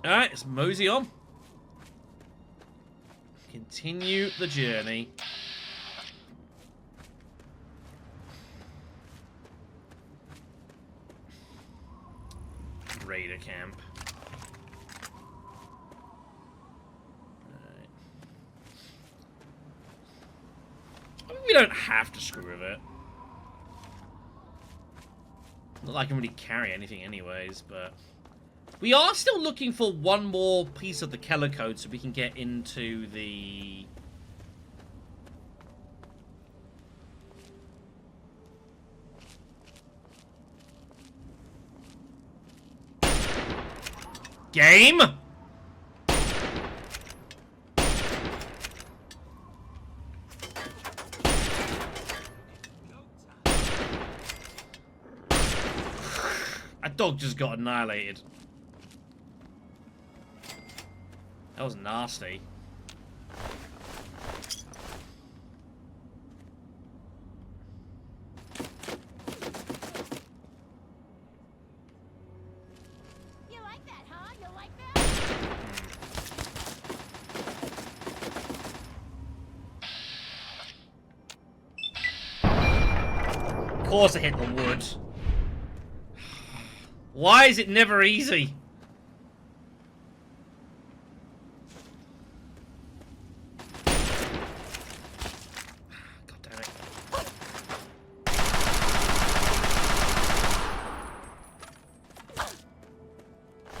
Alright, let's mosey on. Continue the journey. Raider camp. Alright. I mean, we don't have to screw with it. Not like I can really carry anything anyways, but... We are still looking for one more piece of the Keller code so we can get into the... Game? That dog just got annihilated. That was nasty. You like that, huh? You like that? Of course I hit the wood. Why is it never easy? God damn it.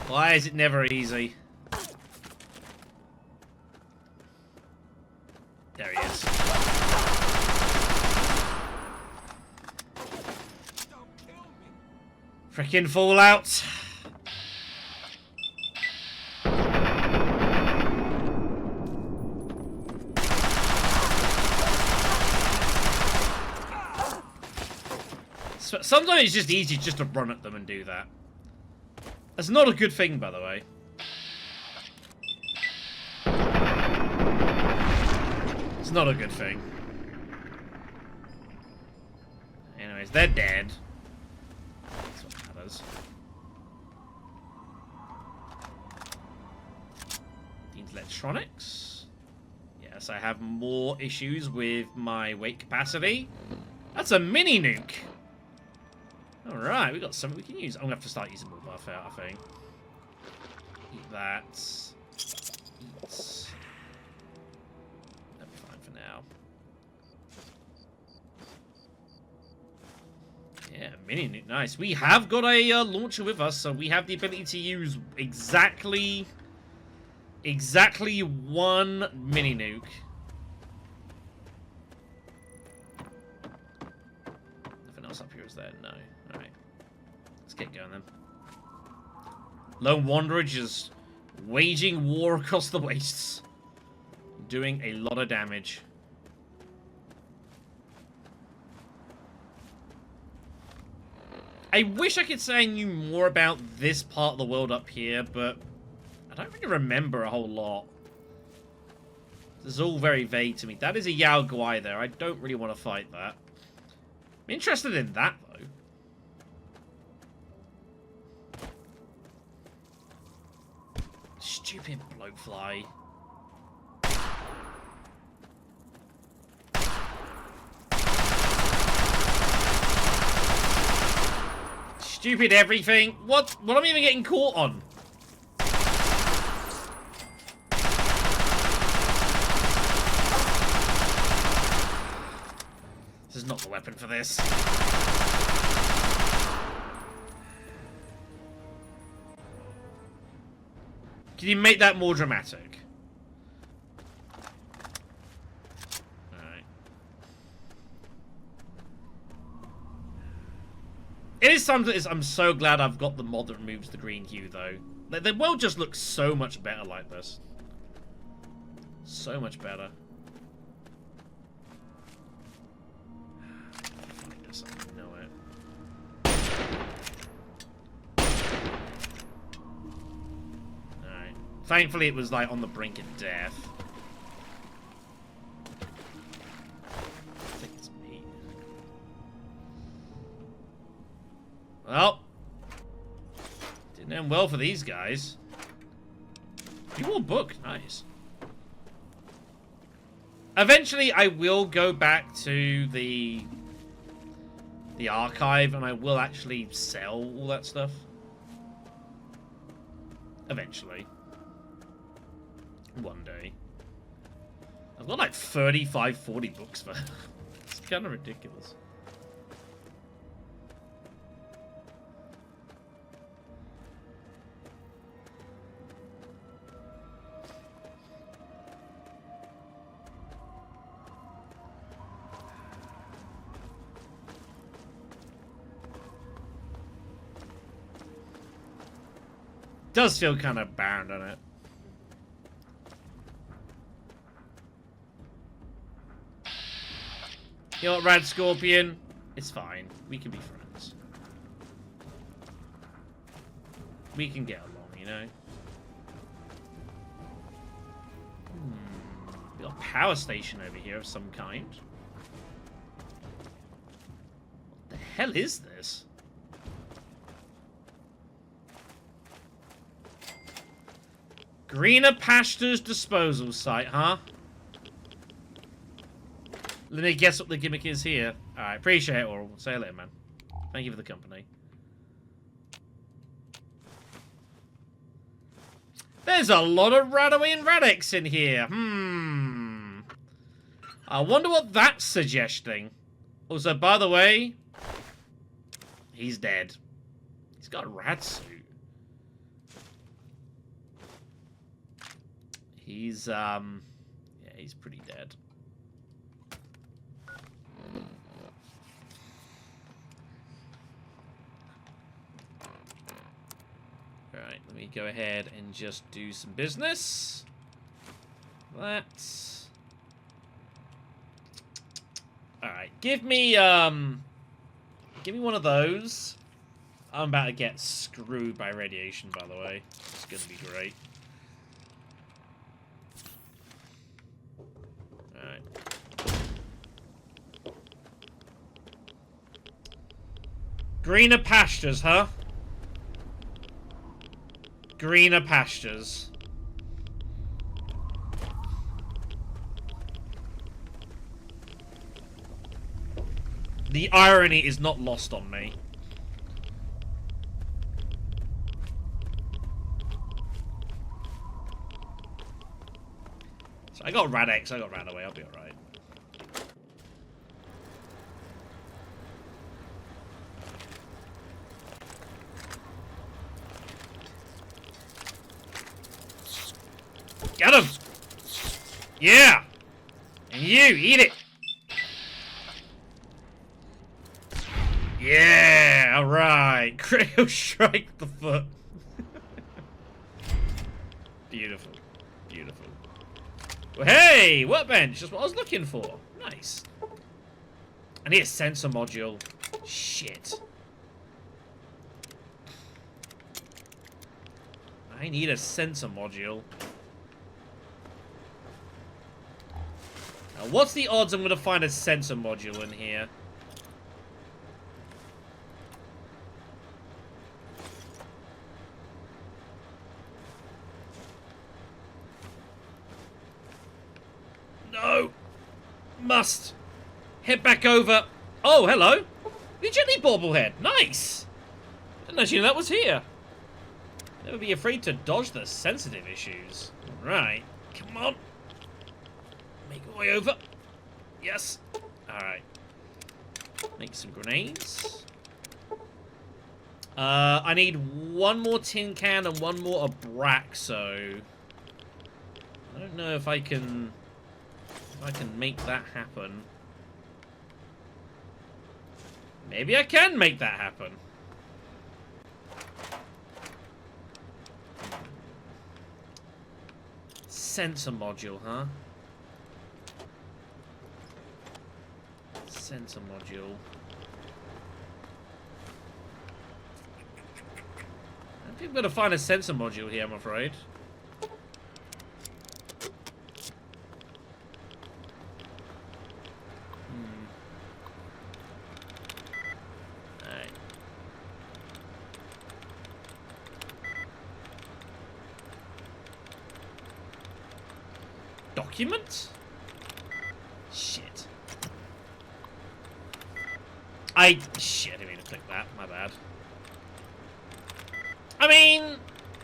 Why is it never easy? There he is. Frickin' Fallout. Sometimes it's just easy just to run at them and do that. That's not a good thing, by the way. It's not a good thing. Anyways, they're dead. That's what matters. These electronics. Yes, I have more issues with my weight capacity. That's a mini nuke. Alright, we got something we can use. I'm gonna have to start using more buff out, I think. Eat that. Eat. That'll be fine for now. Yeah, mini nuke, nice. We have got a launcher with us, so we have the ability to use exactly one mini nuke. Nothing else up here is there? No. Alright. Let's get going then. Lone Wanderer just waging war across the wastes. Doing a lot of damage. I wish I could say I knew more about this part of the world up here, but I don't really remember a whole lot. This is all very vague to me. That is a Yao Guai there. I don't really want to fight that. I'm interested in that, though. Stupid blowfly. Stupid everything. What am I even getting caught on? This is not the weapon for this. Can you make that more dramatic? Alright. It is something. I'm so glad I've got the mod that removes the green hue, though. The world just looks so much better like this. So much better. Find this, I know it. Alright. Thankfully, it was like on the brink of death. I think it's me. Well, didn't end well for these guys. Pure book, nice. Eventually, I will go back to the archive, and I will actually sell all that stuff. Eventually. One day. I've got like 35, 40 books for it's kind of ridiculous. Does feel kind of barren, doesn't it? You know what, Rad Scorpion? It's fine. We can be friends. We can get along, you know? We got a power station over here of some kind. What the hell is this? Greener Pastures Disposal Site, huh? Let me guess what the gimmick is here. Alright, appreciate it, Oral. Say you later, man. Thank you for the company. There's a lot of Radaway and Radex in here. I wonder what that's suggesting. Also, by the way, he's dead. He's got a rad suit. He's, yeah, he's pretty dead. Alright, let me go ahead and just do some business. That's... Alright, give me one of those. I'm about to get screwed by radiation, by the way. It's gonna be great. Alright. Greener pastures, huh? Greener pastures. The irony is not lost on me. So I got Radex, I got Radaway, I'll be alright. Get him! Yeah! And you, eat it! Yeah! Alright! Critical strike the foot. Beautiful. Beautiful. Well, hey! Workbench! That's what I was looking for. Nice. I need a sensor module. Shit. I need a sensor module. Now, what's the odds I'm going to find a sensor module in here? No! Must! Head back over. Oh, hello! The Jelly Bobblehead. Nice! Didn't actually know that was here. Never be afraid to dodge the sensitive issues. Right. Come on. Make our way over. Yes. Alright. Make some grenades. I need one more tin can and one more Abraxo. I don't know if I can make that happen. Maybe I can make that happen. Sensor module, huh? Sensor module. I think I'm gonna find a sensor module here, I'm afraid. Alright. document? Shit. Shit, I didn't mean to click that. My bad. I mean,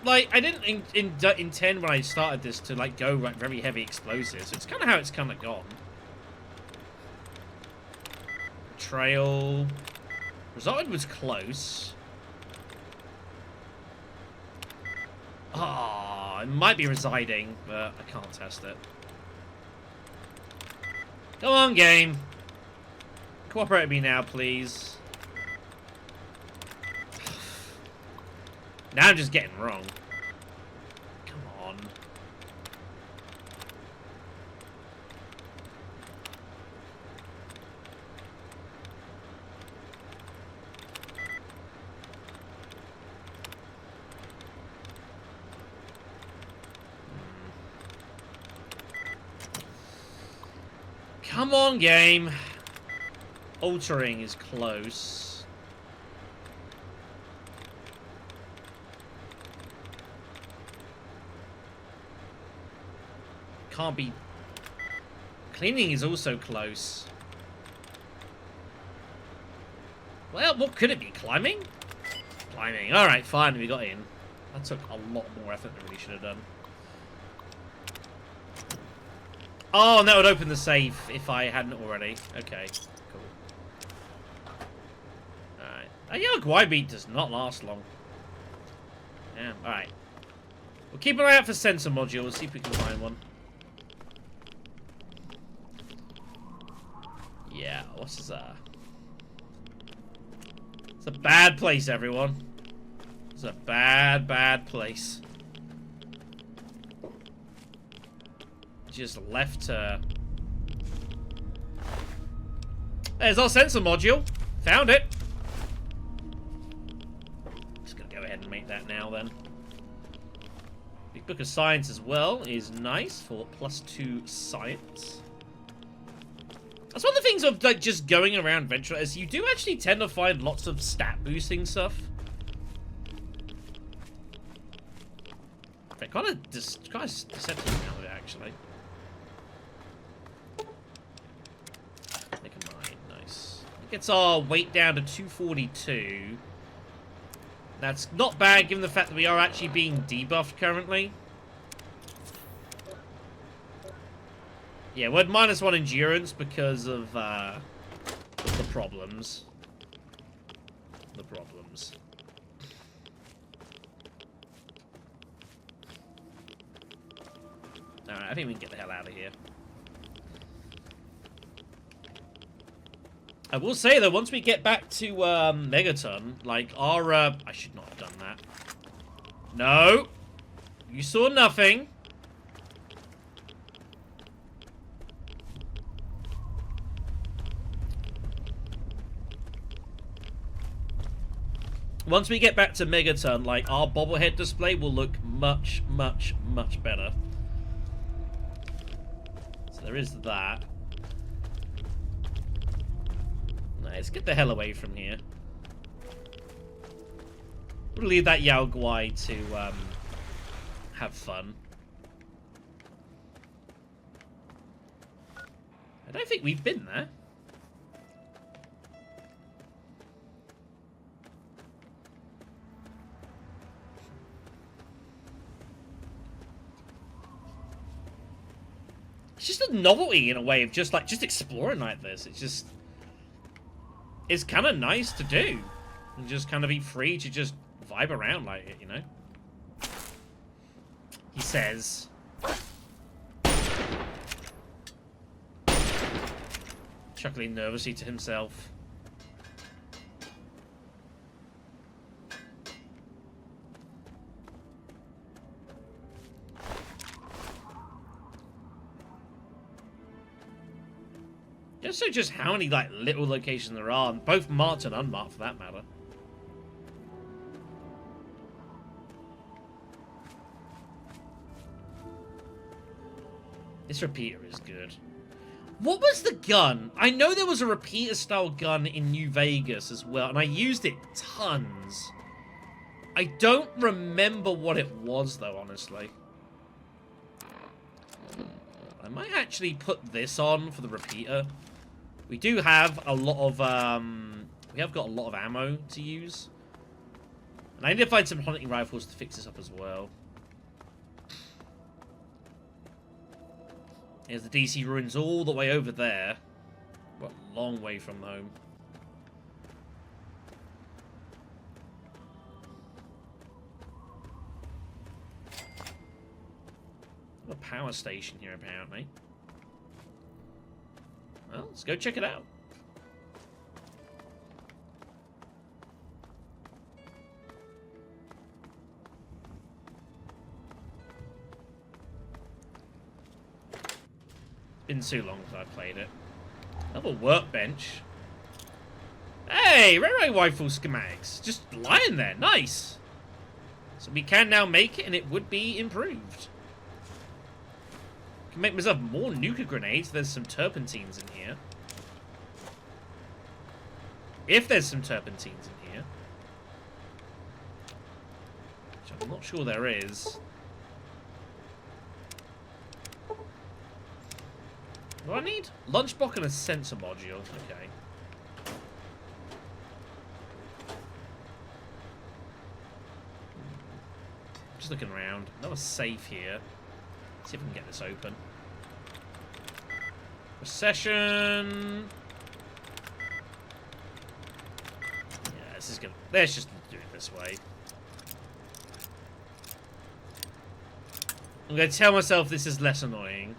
like, I didn't intend when I started this to, like, go like, very heavy explosives. It's kind of how it's kind of gone. Trail. Resulted was close. Ah, it might be residing, but I can't test it. Come on, game. Cooperate with me now, please. Now I'm just getting wrong. Come on. Come on, game. Altering is close. Can't be. Cleaning is also close. Well, what could it be? Climbing? Climbing. Alright, fine, we got in. That took a lot more effort than we should have done. Oh, and that would open the safe if I hadn't already. Okay, cool. Alright. A Yaguai beat does not last long. Damn, alright. We'll keep an eye out for sensor modules, see if we can find one. Yeah, what's this? It's a bad place, everyone. It's a bad, bad place. Just left her. There's our sensor module. Found it. Just gonna go ahead and make that now then. Big Book of Science as well is nice for +2 science. That's one of the things of like just going around Venture is you do actually tend to find lots of stat boosting stuff. It kind of deceptive now with it actually. Make a mine, nice. It gets our weight down to 242. That's not bad given the fact that we are actually being debuffed currently. Yeah, we're at -1 endurance because of the problems. The problems. Alright, I think we can get the hell out of here. I will say, though, once we get back to Megaton, like, our... I should not have done that. No! You saw nothing. Once we get back to Megaton, like, our bobblehead display will look much, much, much better. So there is that. Let's get the hell away from here. We'll leave that Yaoguai to have fun. I don't think we've been there. It's just a novelty in a way of just exploring like this. It's just... It's kind of nice to do. And just kind of be free to just vibe around like it, you know? He says. Chuckling nervously to himself. So just how many like little locations there are, both marked and unmarked for that matter. This repeater is good. What was the gun? I know there was a repeater style gun in New Vegas as well, and I used it tons. I don't remember what it was though, honestly. I might actually put this on for the repeater. We do have a lot of, we have got a lot of ammo to use. And I need to find some hunting rifles to fix this up as well. Here's the DC ruins all the way over there. We're a long way from home. A power station here, apparently. Well, let's go check it out. Been too long since I played it. Another workbench. Hey, railway rifle schematics. Just lying there. Nice. So we can now make it, and it would be improved. Can make myself more nuka grenades. There's some turpentines in here. If there's some turpentines in here. Which I'm not sure there is. What do I need? Lunchbox and a sensor module. Okay. Just looking around. Another safe here. See if we can get this open. Recession. Yeah, this is gonna. Let's just do it this way. I'm gonna tell myself this is less annoying.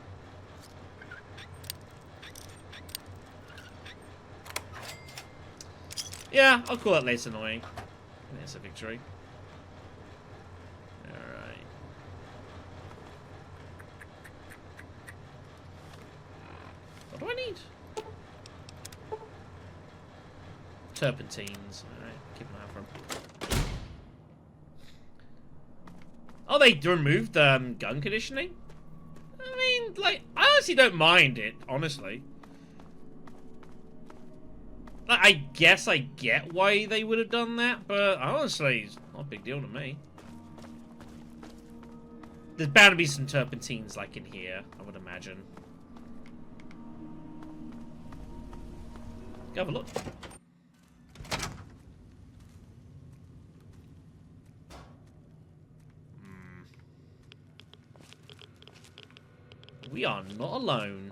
Yeah, I'll call that less annoying. And there's a victory. Alright. What do I need? Turpentines. Alright, keep an eye out for them. Oh, they removed gun conditioning? I mean, like, I honestly don't mind it, honestly. I guess I get why they would have done that, but honestly, it's not a big deal to me. There's bound to be some turpentines, like, in here, I would imagine. Go have a look. We are not alone.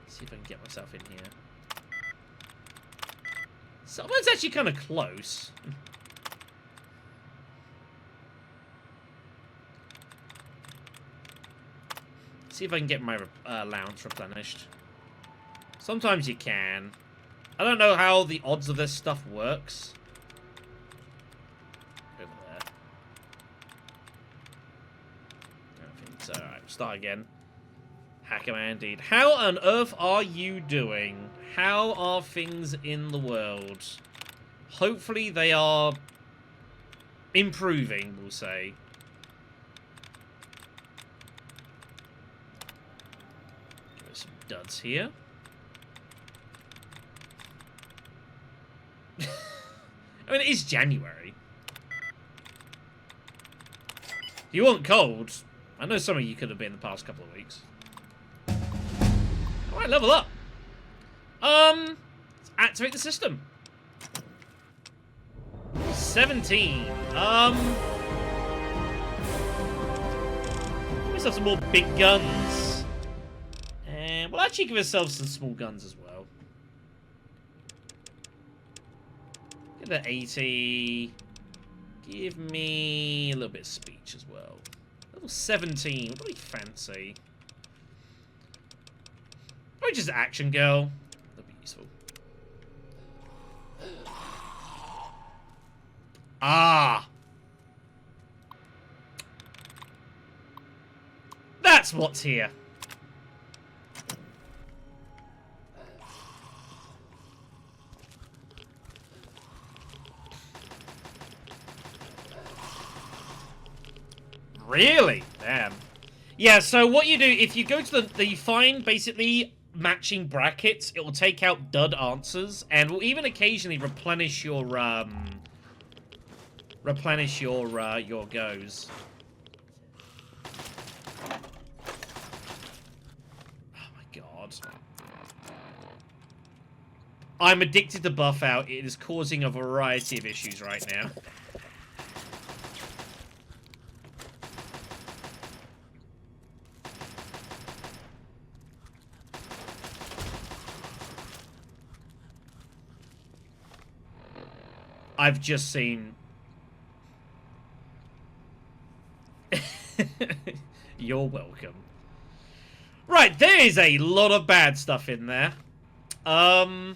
See if I can get myself in here. Someone's actually kind of close. See if I can get my allowance replenished. Sometimes you can. I don't know how the odds of this stuff works. Over there. I don't think so. Alright, start again. Hackerman indeed. How on earth are you doing? How are things in the world? Hopefully they are improving, we'll say. Give us some duds here. I mean, it is January. If you want cold, I know some of you could have been the past couple of weeks. Alright, level up. Let's activate the system. 17. Give myself some more big guns. And we'll actually give ourselves some small guns as well. Give that 80. Give me a little bit of speech as well. Level 17. What do we fancy? Probably just action girl. That'd be useful. Ah! That's what's here. Really? Damn. Yeah, so what you do, if you go to the you find basically matching brackets, it will take out dud answers, and will even occasionally replenish your goes. I'm addicted to buff out. It is causing a variety of issues right now. I've just seen... You're welcome. Right, there is a lot of bad stuff in there. I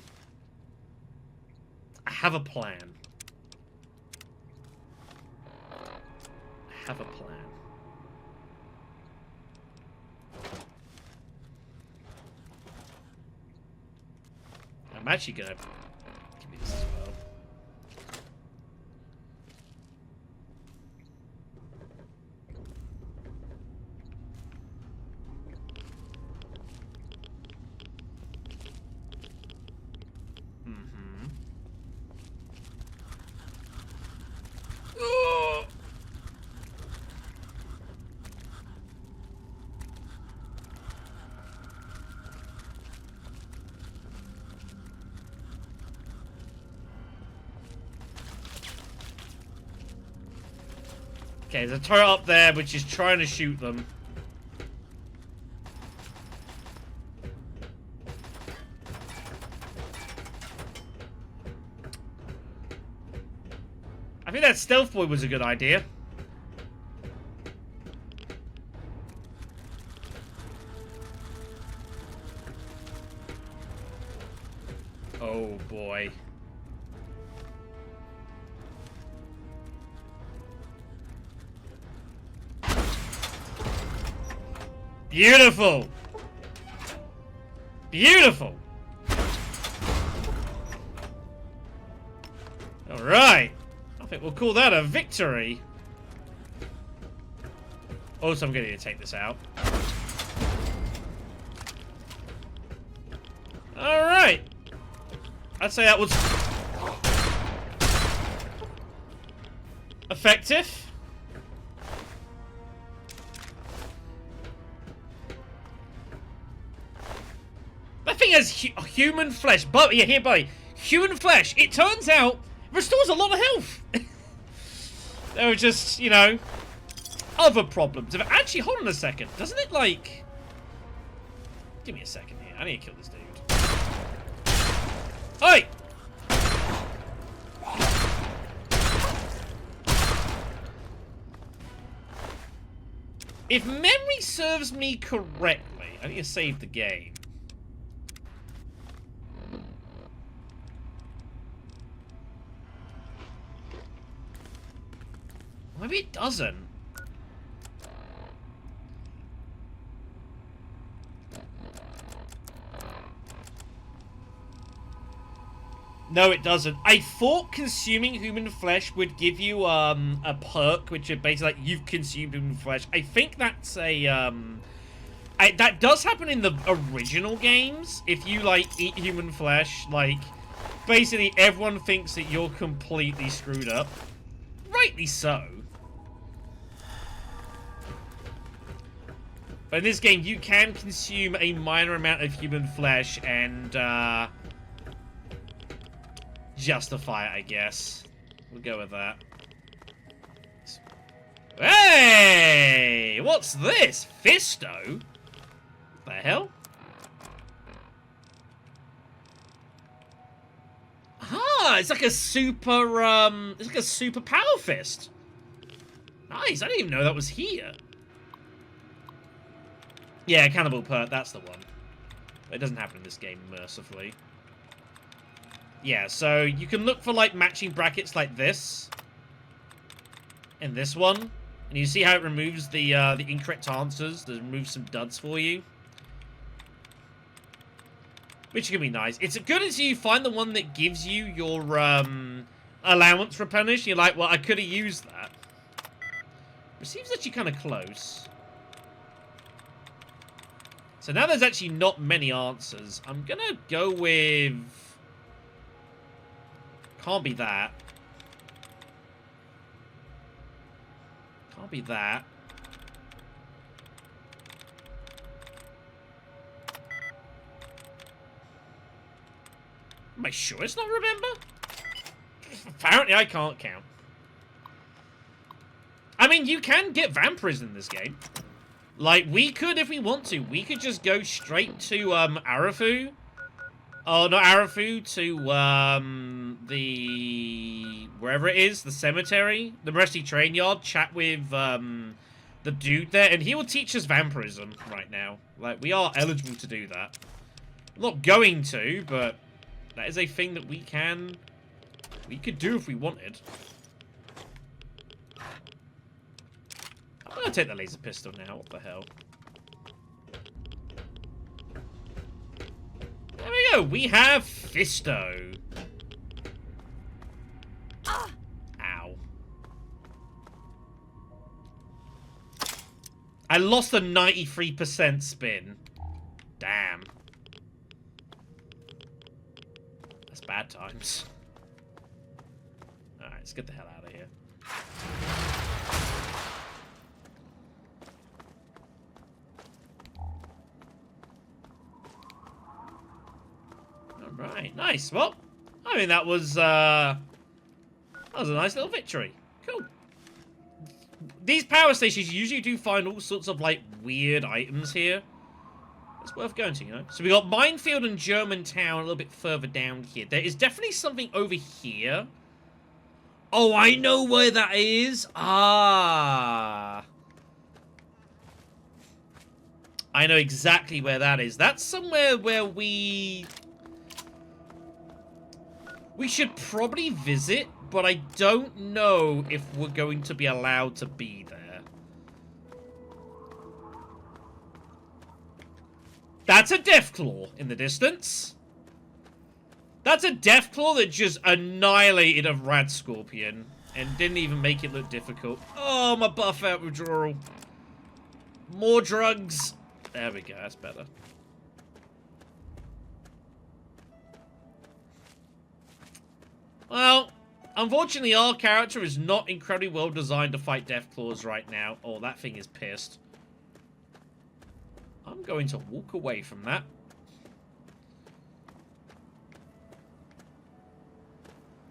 have a plan. I have a plan. I'm actually gonna give me this as well. Okay, there's a turret up there which is trying to shoot them. I think that stealth boy was a good idea. Oh boy. Beautiful! Beautiful! Alright. I think we'll call that a victory. Also, I'm going to take this out. Alright. I'd say that was... effective. That thing has human flesh. But yeah, here, buddy. Human flesh. It turns out restores a lot of health. There were just, you know, other problems. Actually, hold on a second. Doesn't it, like... Give me a second here. I need to kill this dude. Hey! If memory serves me correctly, I need to save the game. Maybe it doesn't. No, it doesn't. I thought consuming human flesh would give you a perk, which is basically like you've consumed human flesh. I think that's a that does happen in the original games. If you like eat human flesh, like basically everyone thinks that you're completely screwed up. Rightly so. But in this game, you can consume a minor amount of human flesh and justify it, I guess. We'll go with that. Hey! What's this? Fisto? What the hell? Ah, it's like a super, it's like a super power fist. Nice, I didn't even know that was here. Yeah, Cannibal Perk, that's the one. It doesn't happen in this game, mercifully. Yeah, so you can look for, like, matching brackets like this. And this one. And you see how it removes the incorrect answers. It removes some duds for you. Which can be nice. It's good until you find the one that gives you your, allowance replenished. You're like, well, I could have used that. It seems actually kind of close. So now there's actually not many answers. I'm gonna go with... Can't be that. Can't be that. Am I sure it's not remember? Apparently I can't count. I mean, you can get vampirism in this game. Like, we could, if we want to, we could just go straight to, Arafu. Oh, not Arafu, to, the... wherever it is, the cemetery, the Rusty Train Yard, chat with, the dude there, and he will teach us vampirism right now. Like, we are eligible to do that. I'm not going to, but that is a thing that we could do if we wanted. I'm gonna take the laser pistol now, what the hell. There we go, we have Fisto. Ow. I lost a 93% spin. Damn. That's bad times. Alright, let's get the hell out of here. Alright, nice. Well, I mean, that was a nice little victory. Cool. These power stations usually do find all sorts of, like, weird items here. It's worth going to, you know? So we got Minefield and Germantown a little bit further down here. There is definitely something over here. Oh, I know where that is. Ah. I know exactly where that is. That's somewhere where we should probably visit, but I don't know if we're going to be allowed to be there. That's a Deathclaw in the distance. That's a Deathclaw that just annihilated a Rad Scorpion and didn't even make it look difficult. Oh, my buff out withdrawal. More drugs. There we go, that's better. Well, unfortunately, our character is not incredibly well designed to fight Deathclaws right now. Oh, that thing is pissed. I'm going to walk away from that.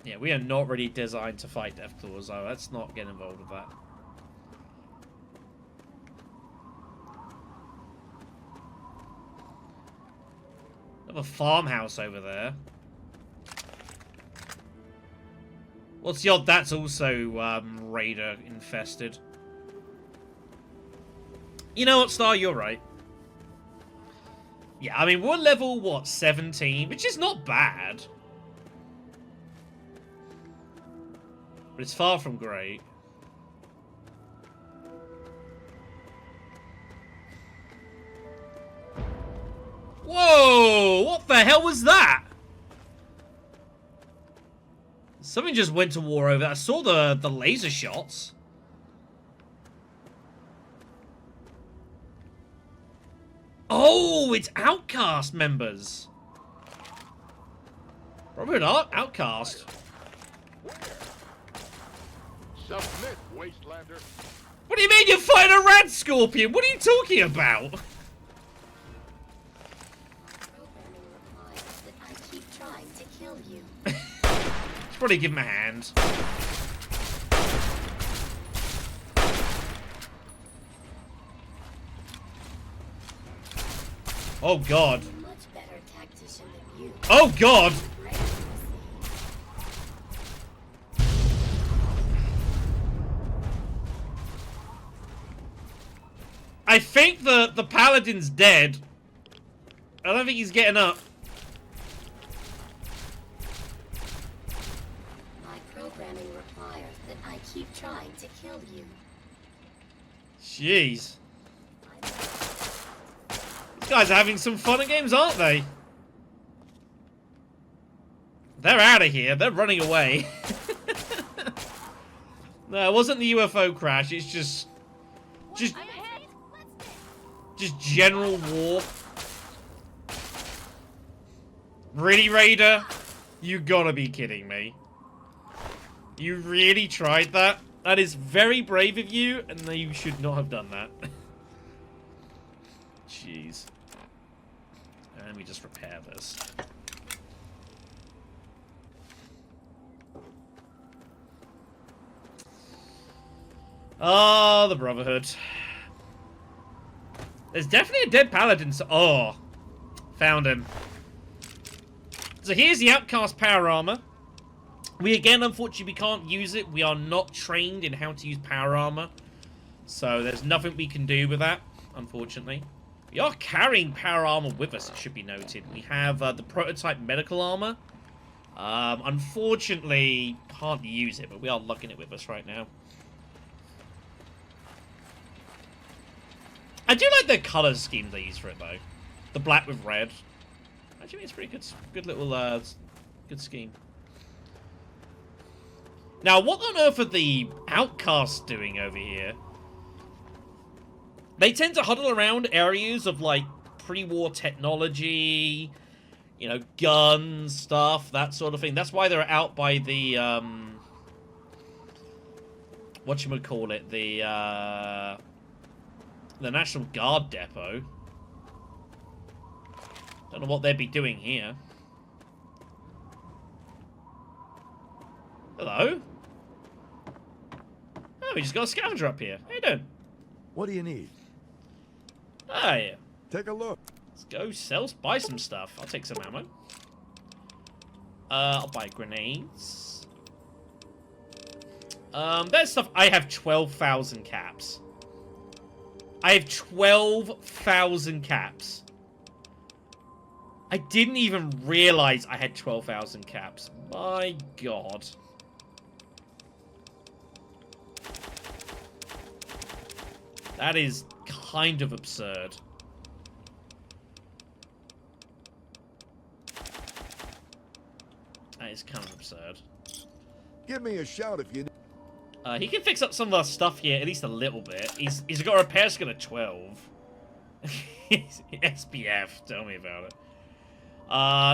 Yeah, we are not really designed to fight Deathclaws, though. Let's not get involved with that. Another farmhouse over there. What's the odd? That's also raider infested. You know what, Star? You're right. Yeah, I mean, we're level, what, 17? Which is not bad. But it's far from great. Whoa! What the hell was that? Something just went to war over that. I saw the laser shots. Oh, it's Outcast members. Probably not. Outcast. Submit, Wastelander. What do you mean you're fighting a Rad Scorpion? What are you talking about? Programming replies that I keep trying to kill you. Should probably give him a hand. Oh god. I'm a much better tactician than you. Oh god! I think the paladin's dead. I don't think he's getting up. My programming requires that I keep trying to kill you. Jeez. These guys are having some fun at games, aren't they? They're out of here. They're running away. No, it wasn't the UFO crash. It's just general war. Really, Raider? You gotta be kidding me. You really tried that? That is very brave of you, and you should not have done that. Jeez. And let me just repair this. Oh, the Brotherhood. There's definitely a dead paladin. So oh, found him. So here's the Outcast power armor. We again, unfortunately, we can't use it. We are not trained in how to use power armor. So there's nothing we can do with that, unfortunately. We are carrying power armor with us, it should be noted. We have the prototype medical armor. Unfortunately, can't use it, but we are lugging it with us right now. I do like the color scheme they use for it, though. The black with red. Actually, it's pretty good. Good little, good scheme. Now, what on earth are the Outcasts doing over here? They tend to huddle around areas of, like, pre-war technology, you know, guns, stuff, that sort of thing. That's why they're out by the, whatchamacallit, the National Guard depot. Don't know what they'd be doing here. Hello? Oh, we just got a scavenger up here. How you doing? What do you need? Ah, yeah. Take a look. Let's go buy some stuff. I'll take some ammo. I'll buy grenades. There's stuff. I have 12,000 caps. I have 12,000 caps. I didn't even realize I had 12,000 caps. My God. That is kind of absurd. That is kind of absurd. Give me a shout if you... He can fix up some of our stuff here, at least a little bit. He's got a repair skill at 12. SPF, tell me about it.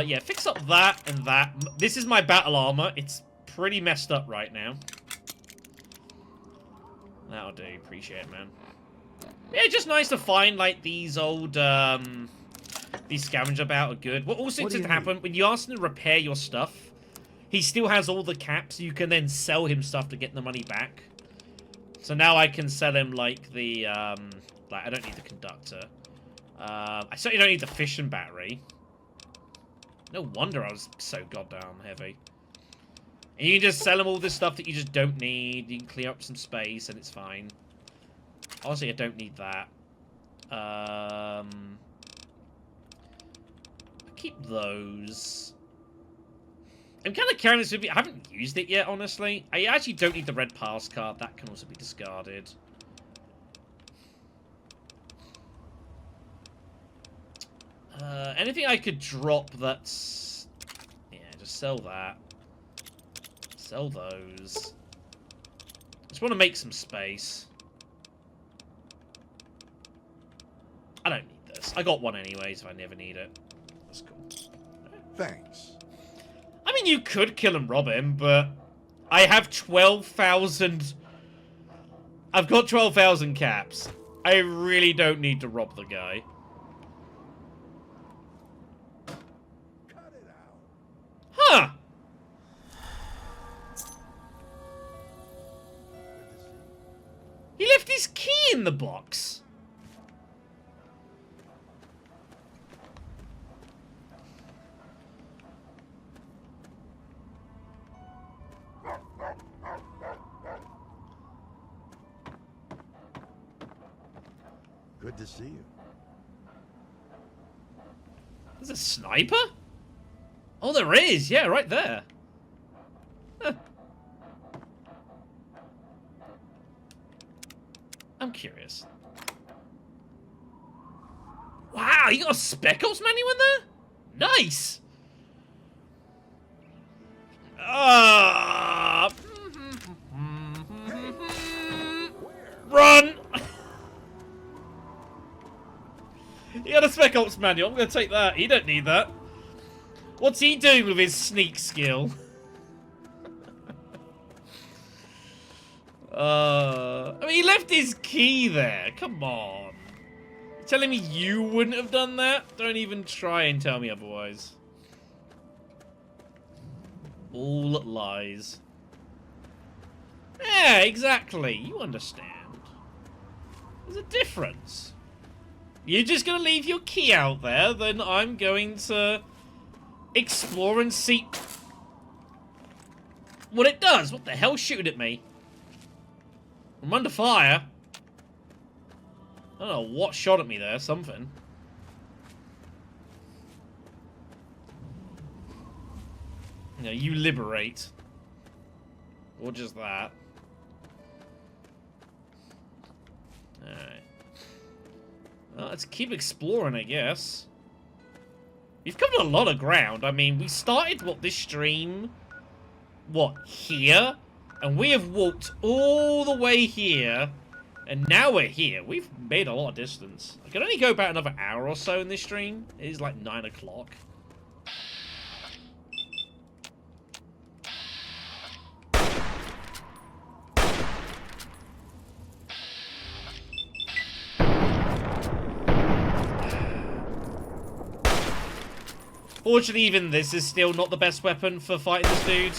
Yeah, fix up that and that. This is my battle armor. It's pretty messed up right now. That'll do. Appreciate it, man. Yeah, it's just nice to find, like, these old, these scavenger about are good. What also tends to happen, when you ask him to repair your stuff, he still has all the caps. You can then sell him stuff to get the money back. So now I can sell him, like, the, like, I don't need the conductor. I certainly don't need the fission battery. No wonder I was so goddamn heavy. And you can just sell him all this stuff that you just don't need. You can clear up some space and it's fine. Honestly, I don't need that. I'll keep those. I'm kind of carrying this with me. I haven't used it yet, honestly. I actually don't need the red pass card. That can also be discarded. Anything I could drop that's... Yeah, just sell that. Sell those. Just want to make some space. I don't need this. I got one anyways if I never need it. That's cool. Thanks. I mean, you could kill and rob him, but I have 12,000... I've got 12,000 caps. I really don't need to rob the guy. Cut it out. Huh! He left his key in the box. Good to see you. There's a sniper? Oh, there is. Yeah, right there. Huh. I'm curious. Wow, you got a Spec Ops manual in there? Nice! Run! He got a Spec Ops manual. I'm going to take that. He don't need that. What's he doing with his sneak skill? I mean, he left his key there. Come on. You're telling me you wouldn't have done that? Don't even try and tell me otherwise. All lies. Yeah, exactly. You understand. There's a difference. You're just gonna leave your key out there, then I'm going to explore and see what it does. What the hell's shooting at me? I'm under fire. I don't know what shot at me there. Something. No, you liberate. Or just that. Alright. Well, let's keep exploring, I guess. We've covered a lot of ground. I mean, we started, what, this stream? What, here? And we have walked all the way here. And now we're here. We've made a lot of distance. I can only go about another hour or so in this stream. It is like 9 o'clock. Fortunately, even this is still not the best weapon for fighting this dude.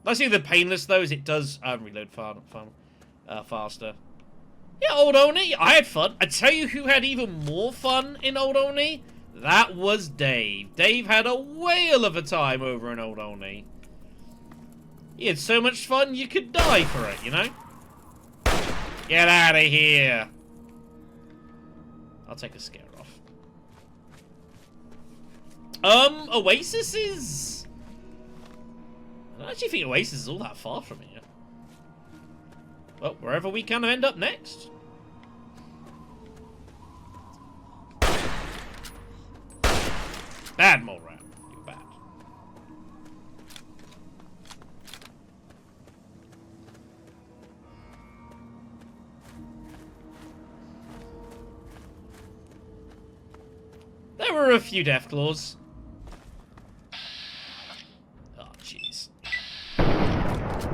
That's either painless, though, as it does reload faster. Yeah, Old Oni, I had fun. I tell you who had even more fun in Old Oni? That was Dave. Dave had a whale of a time over in Old Oni. He had so much fun, you could die for it, you know? Get out of here. I'll take a scare off. Oasis is... I don't actually think Oasis is all that far from here. Well, wherever we kind of end up next. Bad mole rat. You're bad. There were a few Deathclaws. Oh, jeez.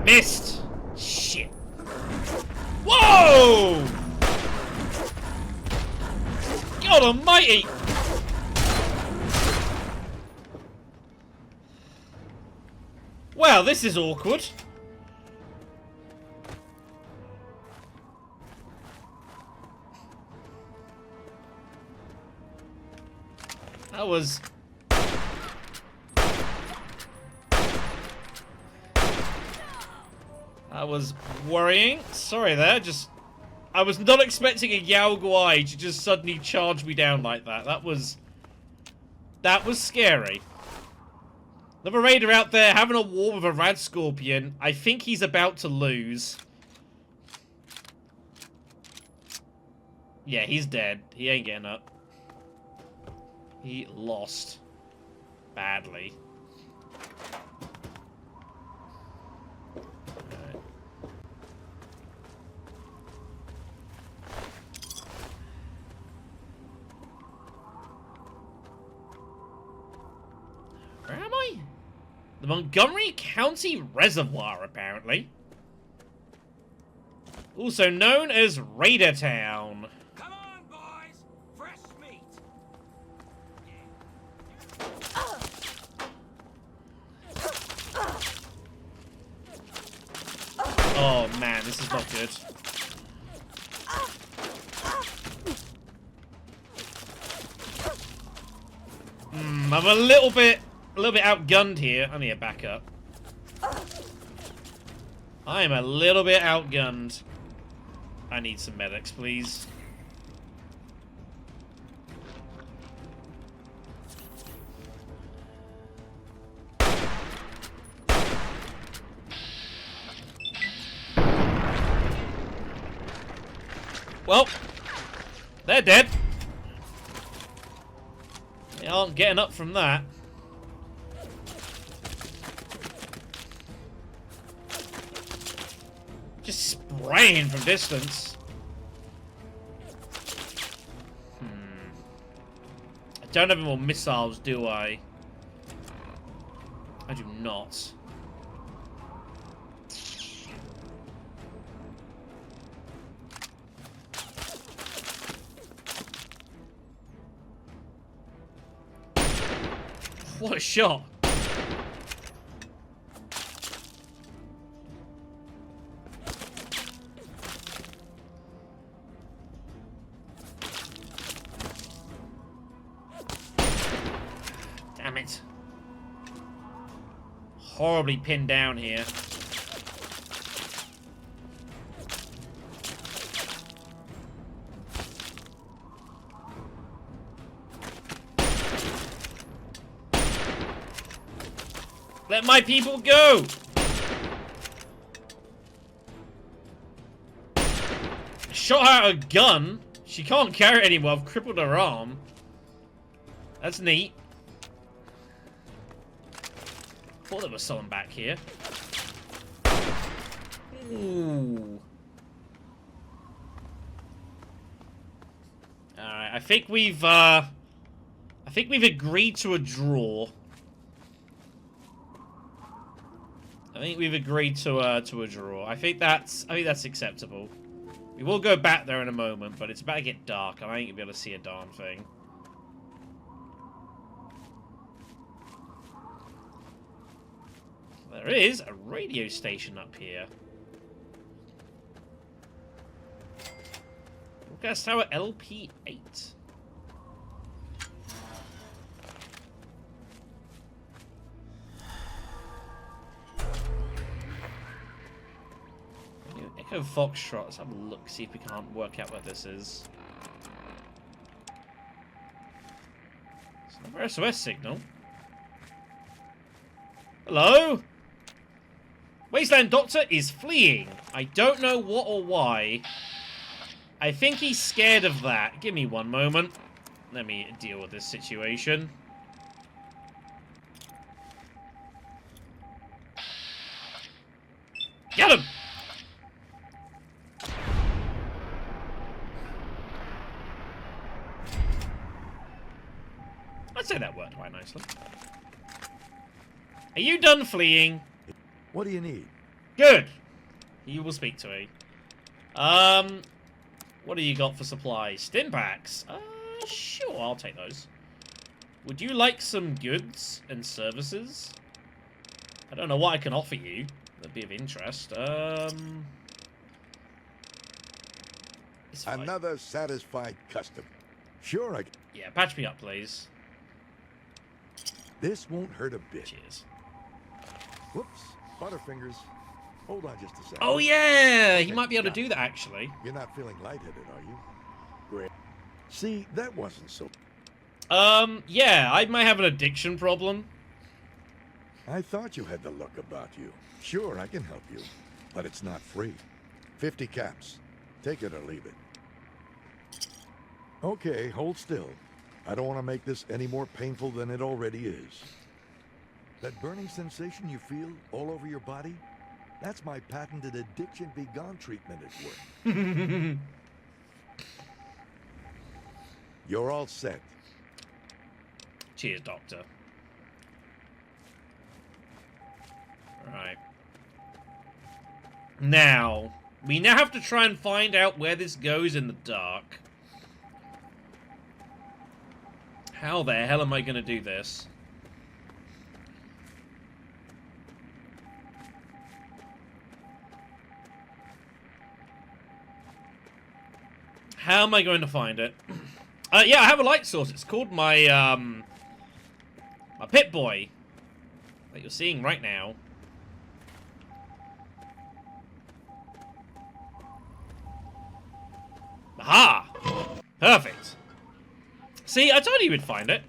Missed! Shit. Whoa! God almighty! Well, this is awkward. That was... That was worrying. Sorry there, just... I was not expecting a Yao Guai to just suddenly charge me down like that. That was scary. Another raider out there having a war with a rad scorpion. I think he's about to lose. Yeah, he's dead. He ain't getting up. He lost. Badly. Alright. Where am I? The Montgomery County Reservoir, apparently. Also known as Raider Town. Come on, boys! Fresh meat! Oh man, this is not good. I'm a little bit outgunned here. I need to back up. I am a little bit outgunned. I need some medics, please. Well, they're dead. They aren't getting up from that. Just spraying from distance. I don't have any more missiles, do I? I do not. What a shot. horribly pinned down here. Let my people go! Shot her out a gun. She can't carry it anymore. I've crippled her arm. That's neat. Thought there was someone back here. Ooh. Alright, I think we've agreed to a draw. I think we've agreed to a draw. I think that's acceptable. We will go back there in a moment, but it's about to get dark, and I ain't gonna be able to see a darn thing. There is a radio station up here. Broadcast Tower LP8. Echo Foxtrot. Let's have a look, see if we can't work out what this is. It's another SOS signal. Hello? Wasteland Doctor is fleeing. I don't know what or why. I think he's scared of that. Give me one moment. Let me deal with this situation. Get him! I'd say that worked quite nicely. Are you done fleeing? What do you need? Good. You will speak to me. What do you got for supplies? Stim packs. Sure, I'll take those. Would you like some goods and services? I don't know what I can offer you. That'd be of interest. It's fine. Another satisfied customer. Sure, Yeah, patch me up, please. This won't hurt a bit. Cheers. Whoops. Butterfingers. Hold on just a second. Oh, yeah! He might be able to do that, actually. You're not feeling lightheaded, are you? Great. See, that wasn't so... Yeah, I might have an addiction problem. I thought you had the look about you. Sure, I can help you. But it's not free. 50 caps. Take it or leave it. Okay, hold still. I don't want to make this any more painful than it already is. That burning sensation you feel all over your body? That's my patented addiction be gone treatment at work. You're all set. Cheers, Doctor. Right. Now, we now have to try and find out where this goes in the dark. How the hell am I going to do this? How am I going to find it? Yeah, I have a light source. It's called my, my Pip-Boy that you're seeing right now. Aha! Perfect. See, I told you we'd find it.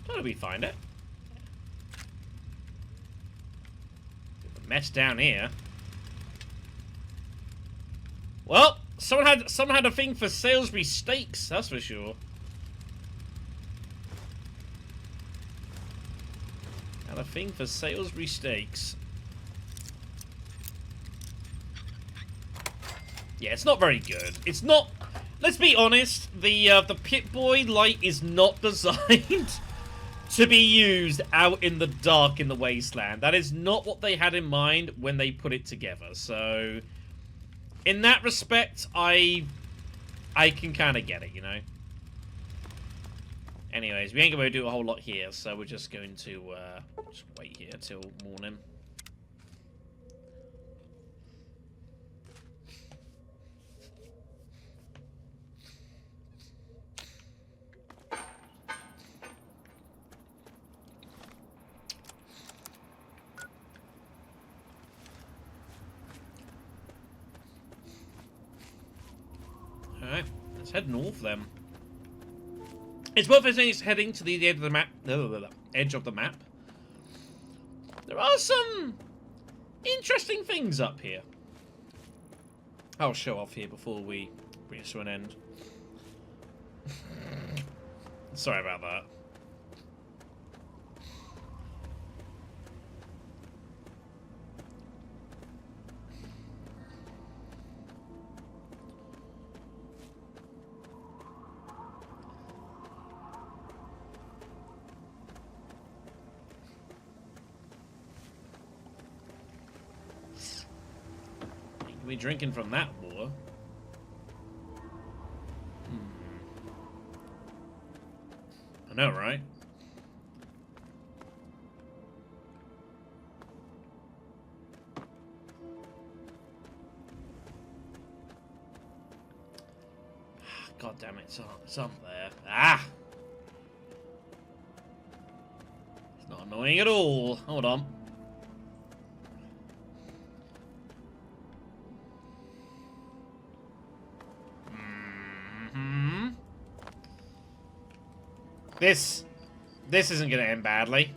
Told you we'd find it. Mess down here. Well, someone had a thing for Salisbury steaks, that's for sure. Had a thing for Salisbury steaks. Yeah, it's not very good. It's not. Let's be honest. The Pip-Boy light is not designed to be used out in the dark in the wasteland. That is not what they had in mind when they put it together. So, in that respect, I can kind of get it, you know. Anyways, we ain't going to do a whole lot here, so we're just going to just wait here till morning. head north then. It's worth heading to the edge of the map. Edge of the map. There are some interesting things up here. I'll show off here before we bring it to an end. Sorry about that. Be drinking from that water. I know, right? God damn it, it's up there. Ah! It's not annoying at all. Hold on. This isn't going to end badly.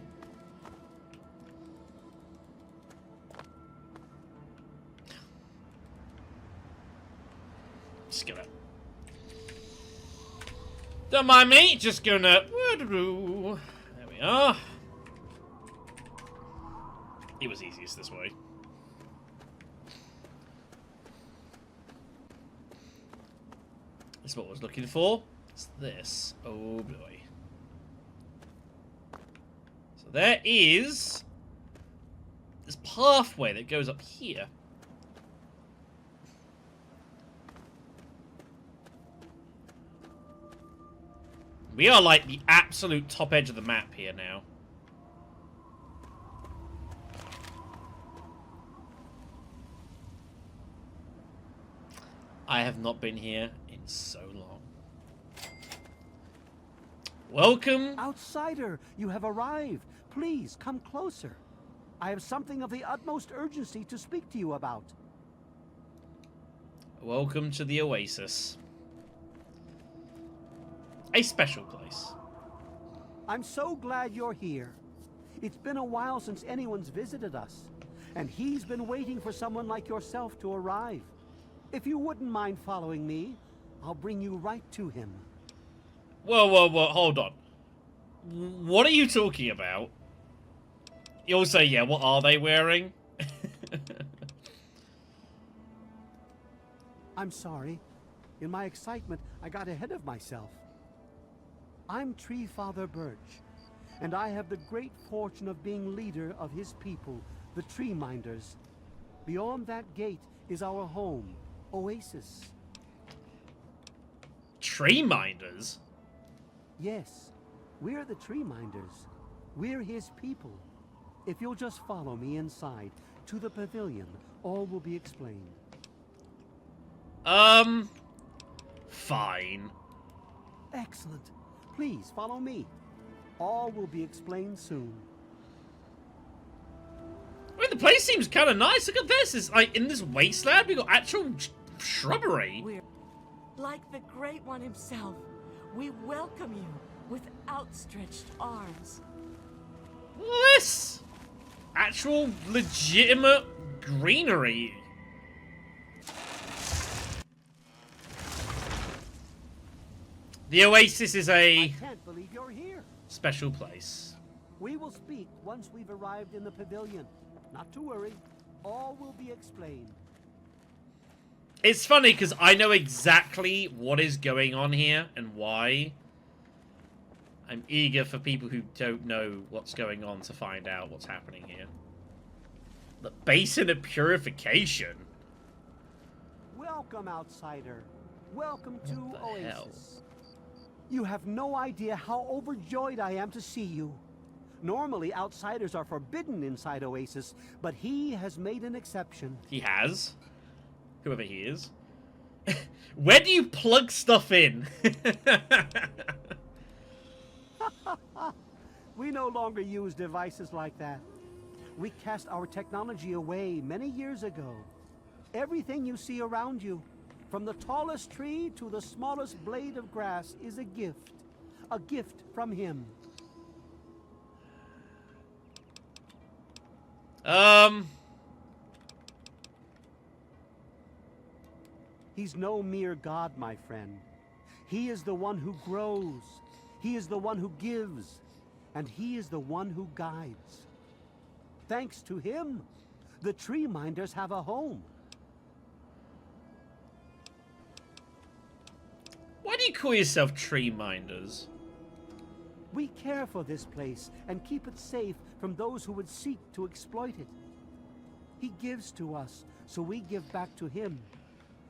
Just gonna... Don't mind me, just gonna... There we are. It was easiest this way. That's what I was looking for. It's this. Oh boy. There is this pathway that goes up here. We are like the absolute top edge of the map here now. I have not been here in so long. Welcome. Outsider, you have arrived. Please, come closer. I have something of the utmost urgency to speak to you about. Welcome to the Oasis. A special place. I'm so glad you're here. It's been a while since anyone's visited us, and he's been waiting for someone like yourself to arrive. If you wouldn't mind following me, I'll bring you right to him. Whoa, hold on. What are you talking about? You'll say, yeah, what are they wearing? I'm sorry. In my excitement, I got ahead of myself. I'm Tree Father Birch, and I have the great fortune of being leader of his people, the Tree Minders. Beyond that gate is our home, Oasis. Tree Minders? Yes, we're the Tree Minders. We're his people. If you'll just follow me inside, to the pavilion, all will be explained. Fine. Excellent. Please, follow me. All will be explained soon. I mean, the place seems kind of nice. Look at this. It's like, in this wasteland, we got actual shrubbery. We're like the Great One himself. We welcome you with outstretched arms. Look at this. Actual, legitimate greenery. The Oasis is I a can't believe you're here. special place. We will speak once we've arrived in the pavilion. Not to worry. All will be explained. It's funny because I know exactly what is going on here and why. I'm eager for people who don't know what's going on to find out what's happening here. The basin of purification. Welcome, outsider. Welcome to What the Oasis. hell? You have no idea how overjoyed I am to see you. Normally, outsiders are forbidden inside Oasis, but he has made an exception. He has. Whoever he is. Where do you plug stuff in? We no longer use devices like that. We cast our technology away many years ago. Everything you see around you, From the tallest tree to the smallest blade of grass is a gift from him. He's no mere god, my friend. He is the one who grows. He is the one who gives. And he is the one who guides. Thanks to him, the tree minders have a home. Why do you call yourself tree minders? We care for this place and keep it safe from those who would seek to exploit it. He gives to us, so we give back to him.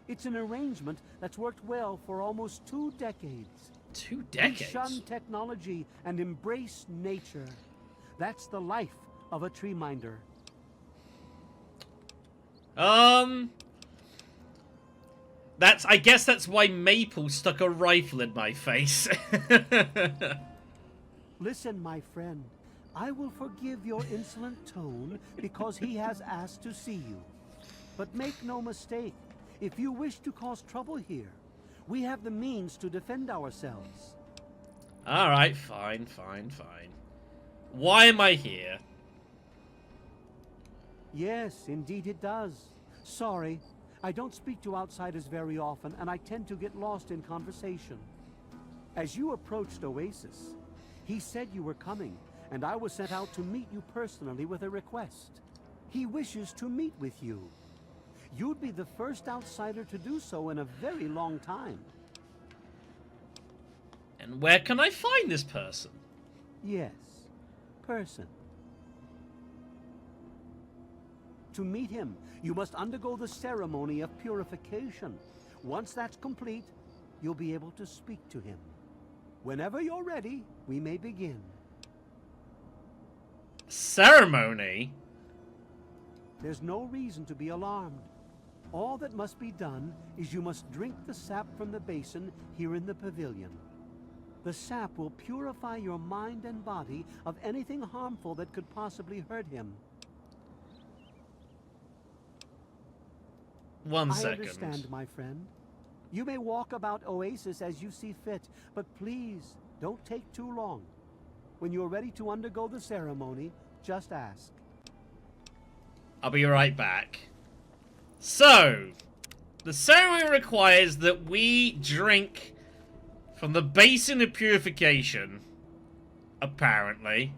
It's an arrangement that's worked well for almost 2 decades. 2 decades? We shun technology and embrace nature. That's the life of a tree minder. I guess that's why Maple stuck a rifle in my face. Listen, my friend. I will forgive your insolent tone because he has asked to see you. But make no mistake, if you wish to cause trouble here, we have the means to defend ourselves. Alright, fine. Why am I here? Yes, indeed it does. Sorry, I don't speak to outsiders very often, and I tend to get lost in conversation. As you approached Oasis, he said you were coming, and I was sent out to meet you personally with a request. He wishes to meet with you. You'd be the first outsider to do so in a very long time. And where can I find this person? Yes, person. To meet him, you must undergo the ceremony of purification. Once that's complete, you'll be able to speak to him. Whenever you're ready, we may begin. Ceremony? There's no reason to be alarmed. All that must be done is you must drink the sap from the basin here in the pavilion. The sap will purify your mind and body of anything harmful that could possibly hurt him. One I second. understand, my friend. You may walk about Oasis as you see fit, but please, don't take too long. When you're ready to undergo the ceremony, just ask. I'll be right back. So, the ceremony requires that we drink from the basin of purification, apparently.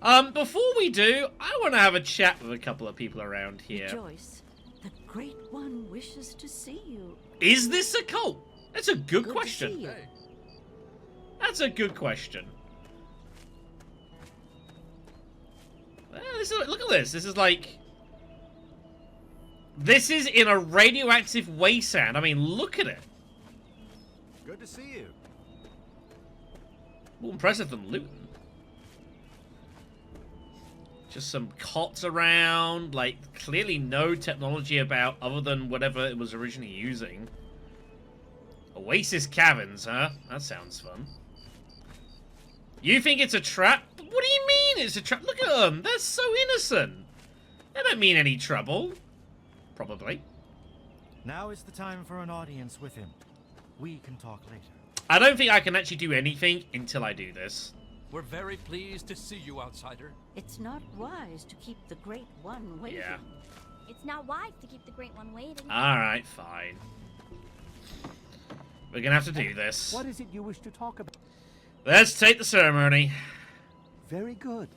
Before we do, I want to have a chat with a couple of people around here. Rejoice, the Great One wishes to see you. Is this a cult? That's a good To question. see you. That's a good question. Look at this. This is like... This is in a radioactive wasteland. I mean, look at it. Good to see you. More impressive than Luton. Just some cots around. Like, clearly no technology about other than whatever it was originally using. Oasis Caverns, huh? That sounds fun. You think it's a trap? What do you mean it's a trap? Look at them. They're so innocent. They don't mean any trouble. Probably. Now is the time for an audience with him. We can talk later. I don't think I can actually do anything until I do this. We're very pleased to see you, outsider. It's not wise to keep the Great One waiting. Yeah. It's not wise to keep the Great One waiting. Alright, fine. We're gonna have to do this. What is it you wish to talk about? Let's take the ceremony. Very good.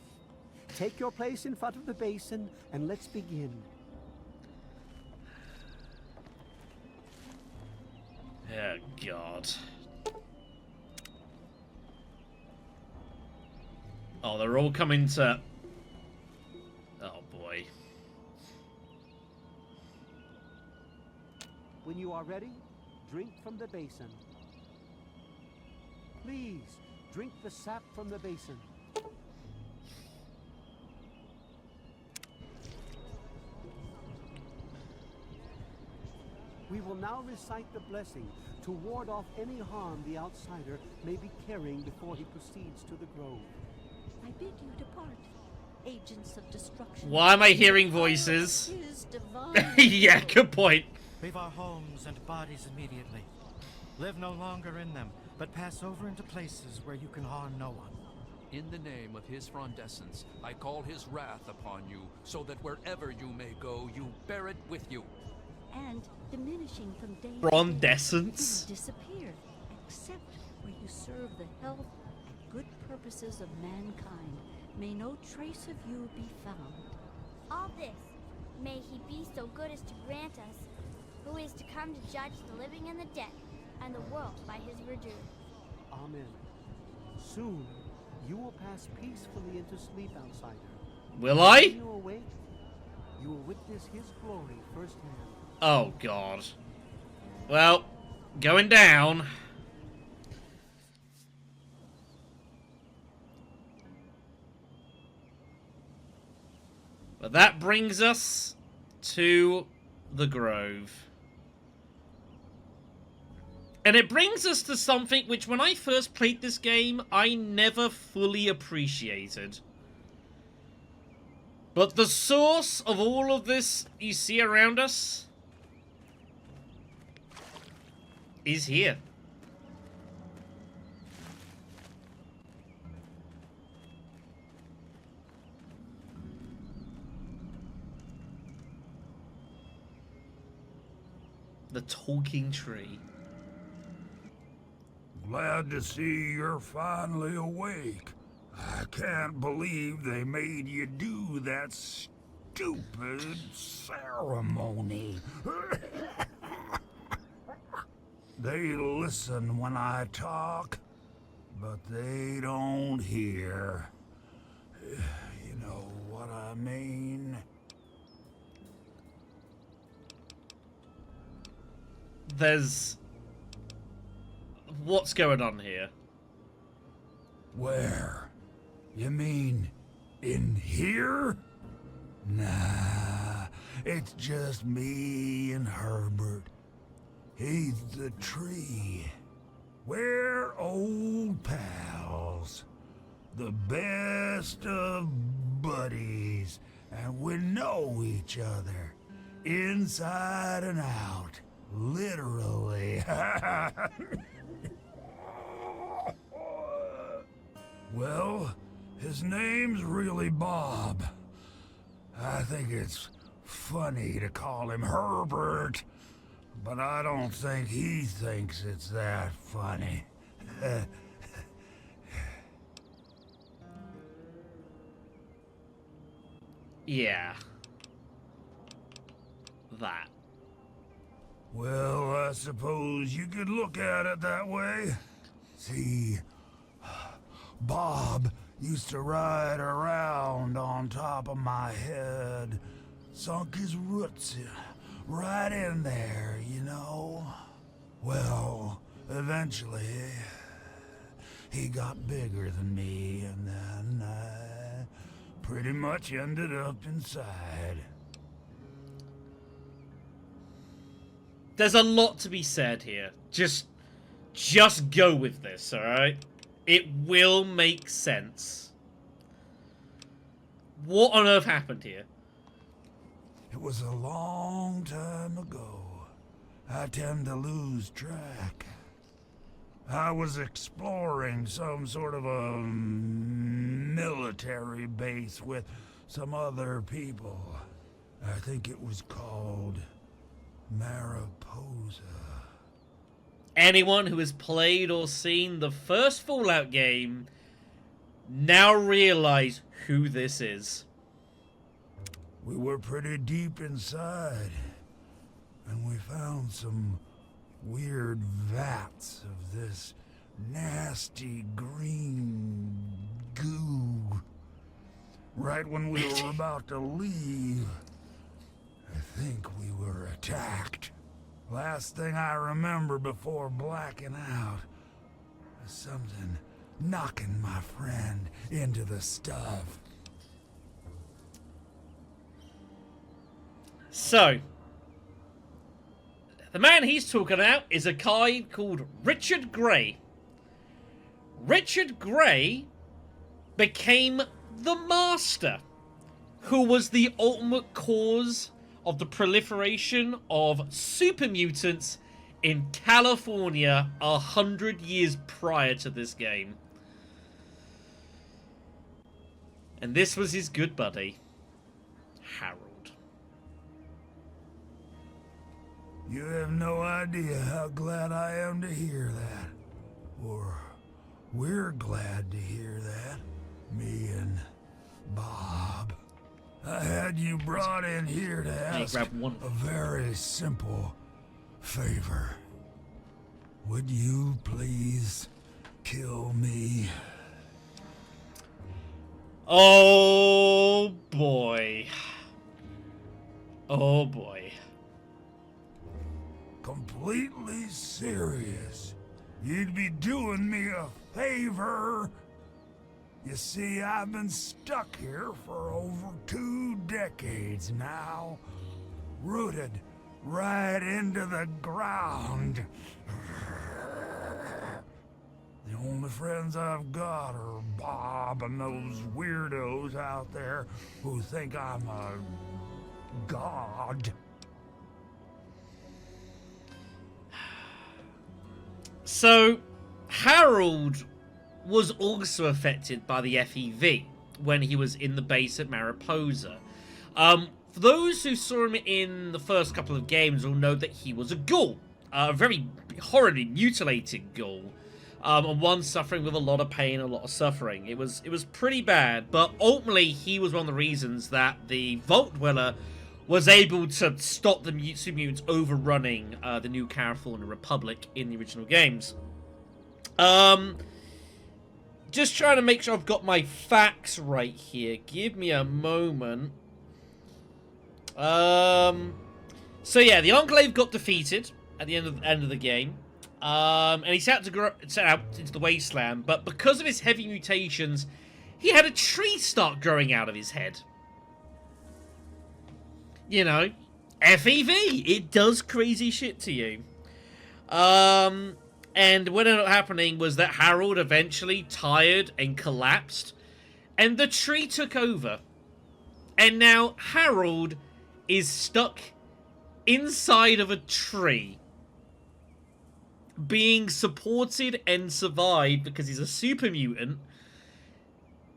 Take your place in front of the basin, and let's begin. Oh, God. Oh, they're all coming to... Oh, boy. When you are ready, drink from the basin. Please, drink the sap from the basin. We will now recite the blessing to ward off any harm the outsider may be carrying before he proceeds to the grove. I bid you depart. agents of destruction. Why am I hearing voices? His divine Yeah, will. good point. Leave our homes and bodies immediately. Live no longer in them, but pass over into places where you can harm no one. In the name of his frondescence, I call his wrath upon you, so that wherever you may go, you bear it with you. And diminishing from day to day, Frondescence? you disappear, except where you serve the health and good purposes of mankind. May no trace of you be found. All this, may he be so good as to grant us, who is to come to judge the living and the dead, and the world by his verdure. Amen. Soon, you will pass peacefully into sleep, outsider. Will I? When you awake, you will witness his glory firsthand. Oh, God. Well, going down. But that brings us to the Grove. And it brings us to something which, when I first played this game, I never fully appreciated. But the source of all of this you see around us is here. The talking tree. Glad to see you're finally awake. I can't believe they made you do that stupid ceremony. They listen when I talk, but they don't hear. You know what I mean? There's... What's going on here? Where? You mean in here? Nah, it's just me and Herbert. He's the tree. We're old pals. The best of buddies. And we know each other. Inside and out. Literally. Well, his name's really Bob. I think it's funny to call him Herbert, but I don't think he thinks it's that funny. Yeah. That. Well, I suppose you could look at it that way. See, Bob used to ride around on top of my head. Sunk his roots right in there, you know. Well, eventually, he got bigger than me, and then I pretty much ended up inside. There's a lot to be said here. Just go with this, alright? It will make sense. What on earth happened here? It was a long time ago. I tend to lose track. I was exploring some sort of a military base with some other people. I think it was called Mariposa. Anyone who has played or seen the first Fallout game now realize who this is. We were pretty deep inside, and we found some weird vats of this nasty green goo. Right when we were about to leave, I think we were attacked. Last thing I remember before blacking out was something knocking my friend into the stuff. So, the man he's talking about is a guy called Richard Gray. Richard Gray became the Master who was the ultimate cause of the proliferation of super mutants in California 100 years prior to this game. And this was his good buddy, Harold. You have no idea how glad I am to hear that. Or we're glad to hear that. Me and Bob. I had you brought in here to ask a very simple favor. Would you please kill me? Oh boy. Oh boy. Completely serious. You'd be doing me a favor. You see, I've been stuck here for over 2 decades now. Rooted right into the ground. The only friends I've got are Bob and those weirdos out there who think I'm a god. So, Harold was also affected by the FEV when he was in the base at Mariposa. For those who saw him in the first couple of games will know that he was a ghoul. A very horribly mutilated ghoul. And one suffering with a lot of pain, a lot of suffering. It was pretty bad, but ultimately he was one of the reasons that the Vault Dweller was able to stop the super mutants overrunning the new California Republic in the original games. Just trying to make sure I've got my facts right here. Give me a moment. So yeah, the Enclave got defeated at the end of the game. And he set out into the wasteland, but because of his heavy mutations, he had a tree start growing out of his head. You know, FEV, it does crazy shit to you. And what ended up happening was that Harold eventually tired and collapsed, and the tree took over. And now Harold is stuck inside of a tree, being supported and survived because he's a super mutant,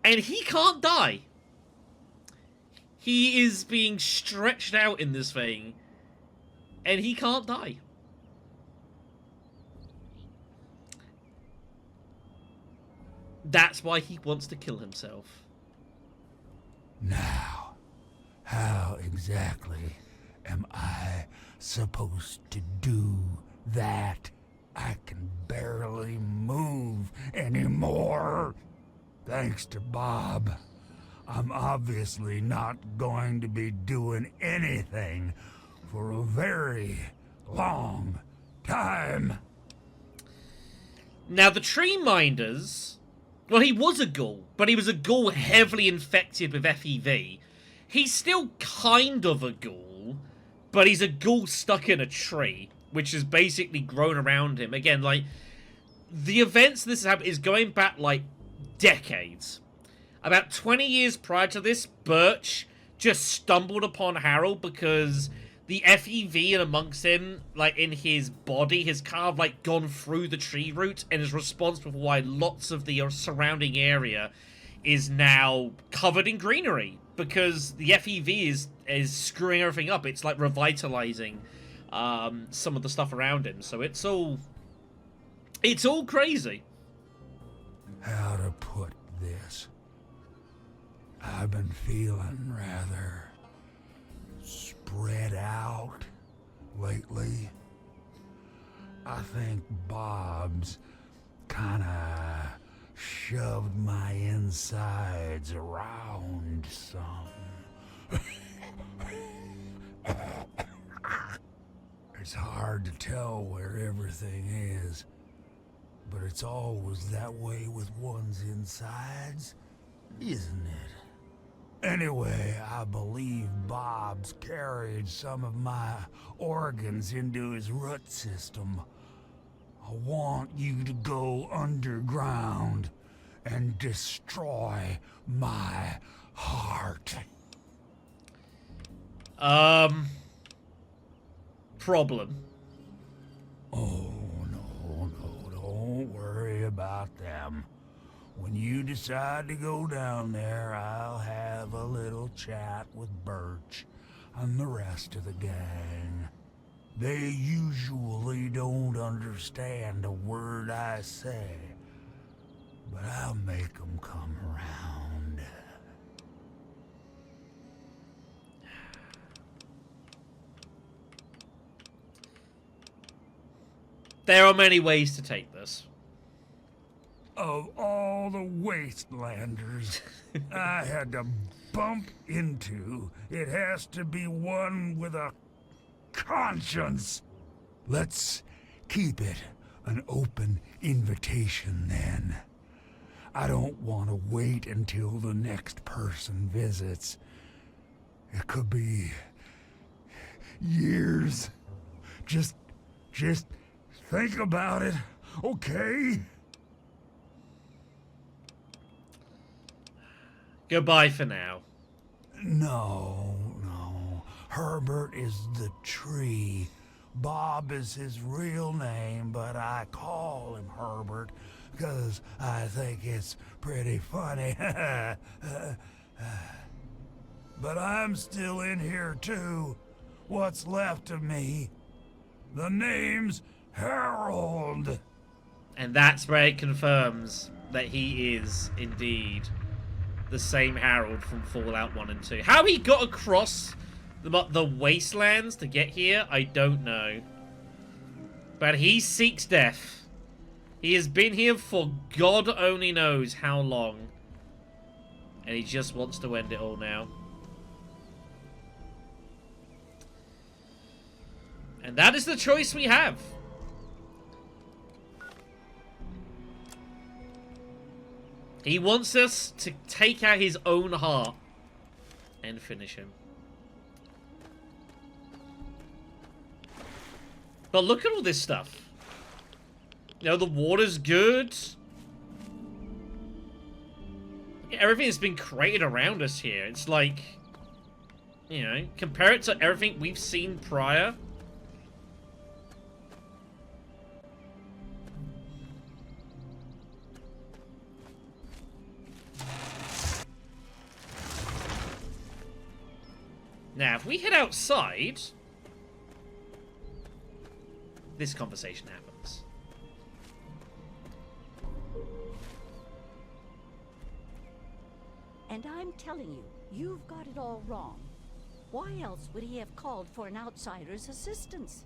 and he can't die. He is being stretched out in this thing, and he can't die. That's why he wants to kill himself. Now, how exactly am I supposed to do that? I can barely move anymore. Thanks to Bob, I'm obviously not going to be doing anything for a very long time. Now, the Tree Minders... Well, he was a ghoul, but he was a ghoul heavily infected with FEV. He's still kind of a ghoul, but he's a ghoul stuck in a tree, which has basically grown around him. Again, like, the events this happened is going back, like, decades. About 20 years prior to this, Birch just stumbled upon Harold because the FEV in amongst him, like, in his body, has kind of, like, gone through the tree root and is responsible for why lots of the surrounding area is now covered in greenery. Because the FEV is screwing everything up. It's, like, revitalizing some of the stuff around him. So it's all crazy. How to put this? I've been feeling rather spread out lately. I think Bob's kinda shoved my insides around some. It's hard to tell where everything is, but it's always that way with one's insides, isn't it? Anyway, I believe Bob's carried some of my organs into his root system. I want you to go underground and destroy my heart. Problem. Oh, no, don't worry about them. When you decide to go down there, I'll have a little chat with Birch and the rest of the gang. They usually don't understand a word I say, but I'll make them come around. There are many ways to take this. Of all the wastelanders I had to bump into, it has to be one with a conscience. Let's keep it an open invitation then. I don't want to wait until the next person visits. It could be years. Just think about it, okay? Goodbye for now. No. Herbert is the tree. Bob is his real name, but I call him Herbert because I think it's pretty funny. But I'm still in here too. What's left of me? The name's Harold. And that's where it confirms that he is indeed the same Harold from Fallout 1 and 2. How he got across the wastelands to get here, I don't know. But he seeks death. He has been here for God only knows how long. And he just wants to end it all now. And that is the choice we have. He wants us to take out his own heart and finish him. But look at all this stuff. You know, the water's good. Everything has been created around us here. It's like, you know, compare it to everything we've seen prior. Now, if we head outside, this conversation happens. And I'm telling you, you've got it all wrong. Why else would he have called for an outsider's assistance?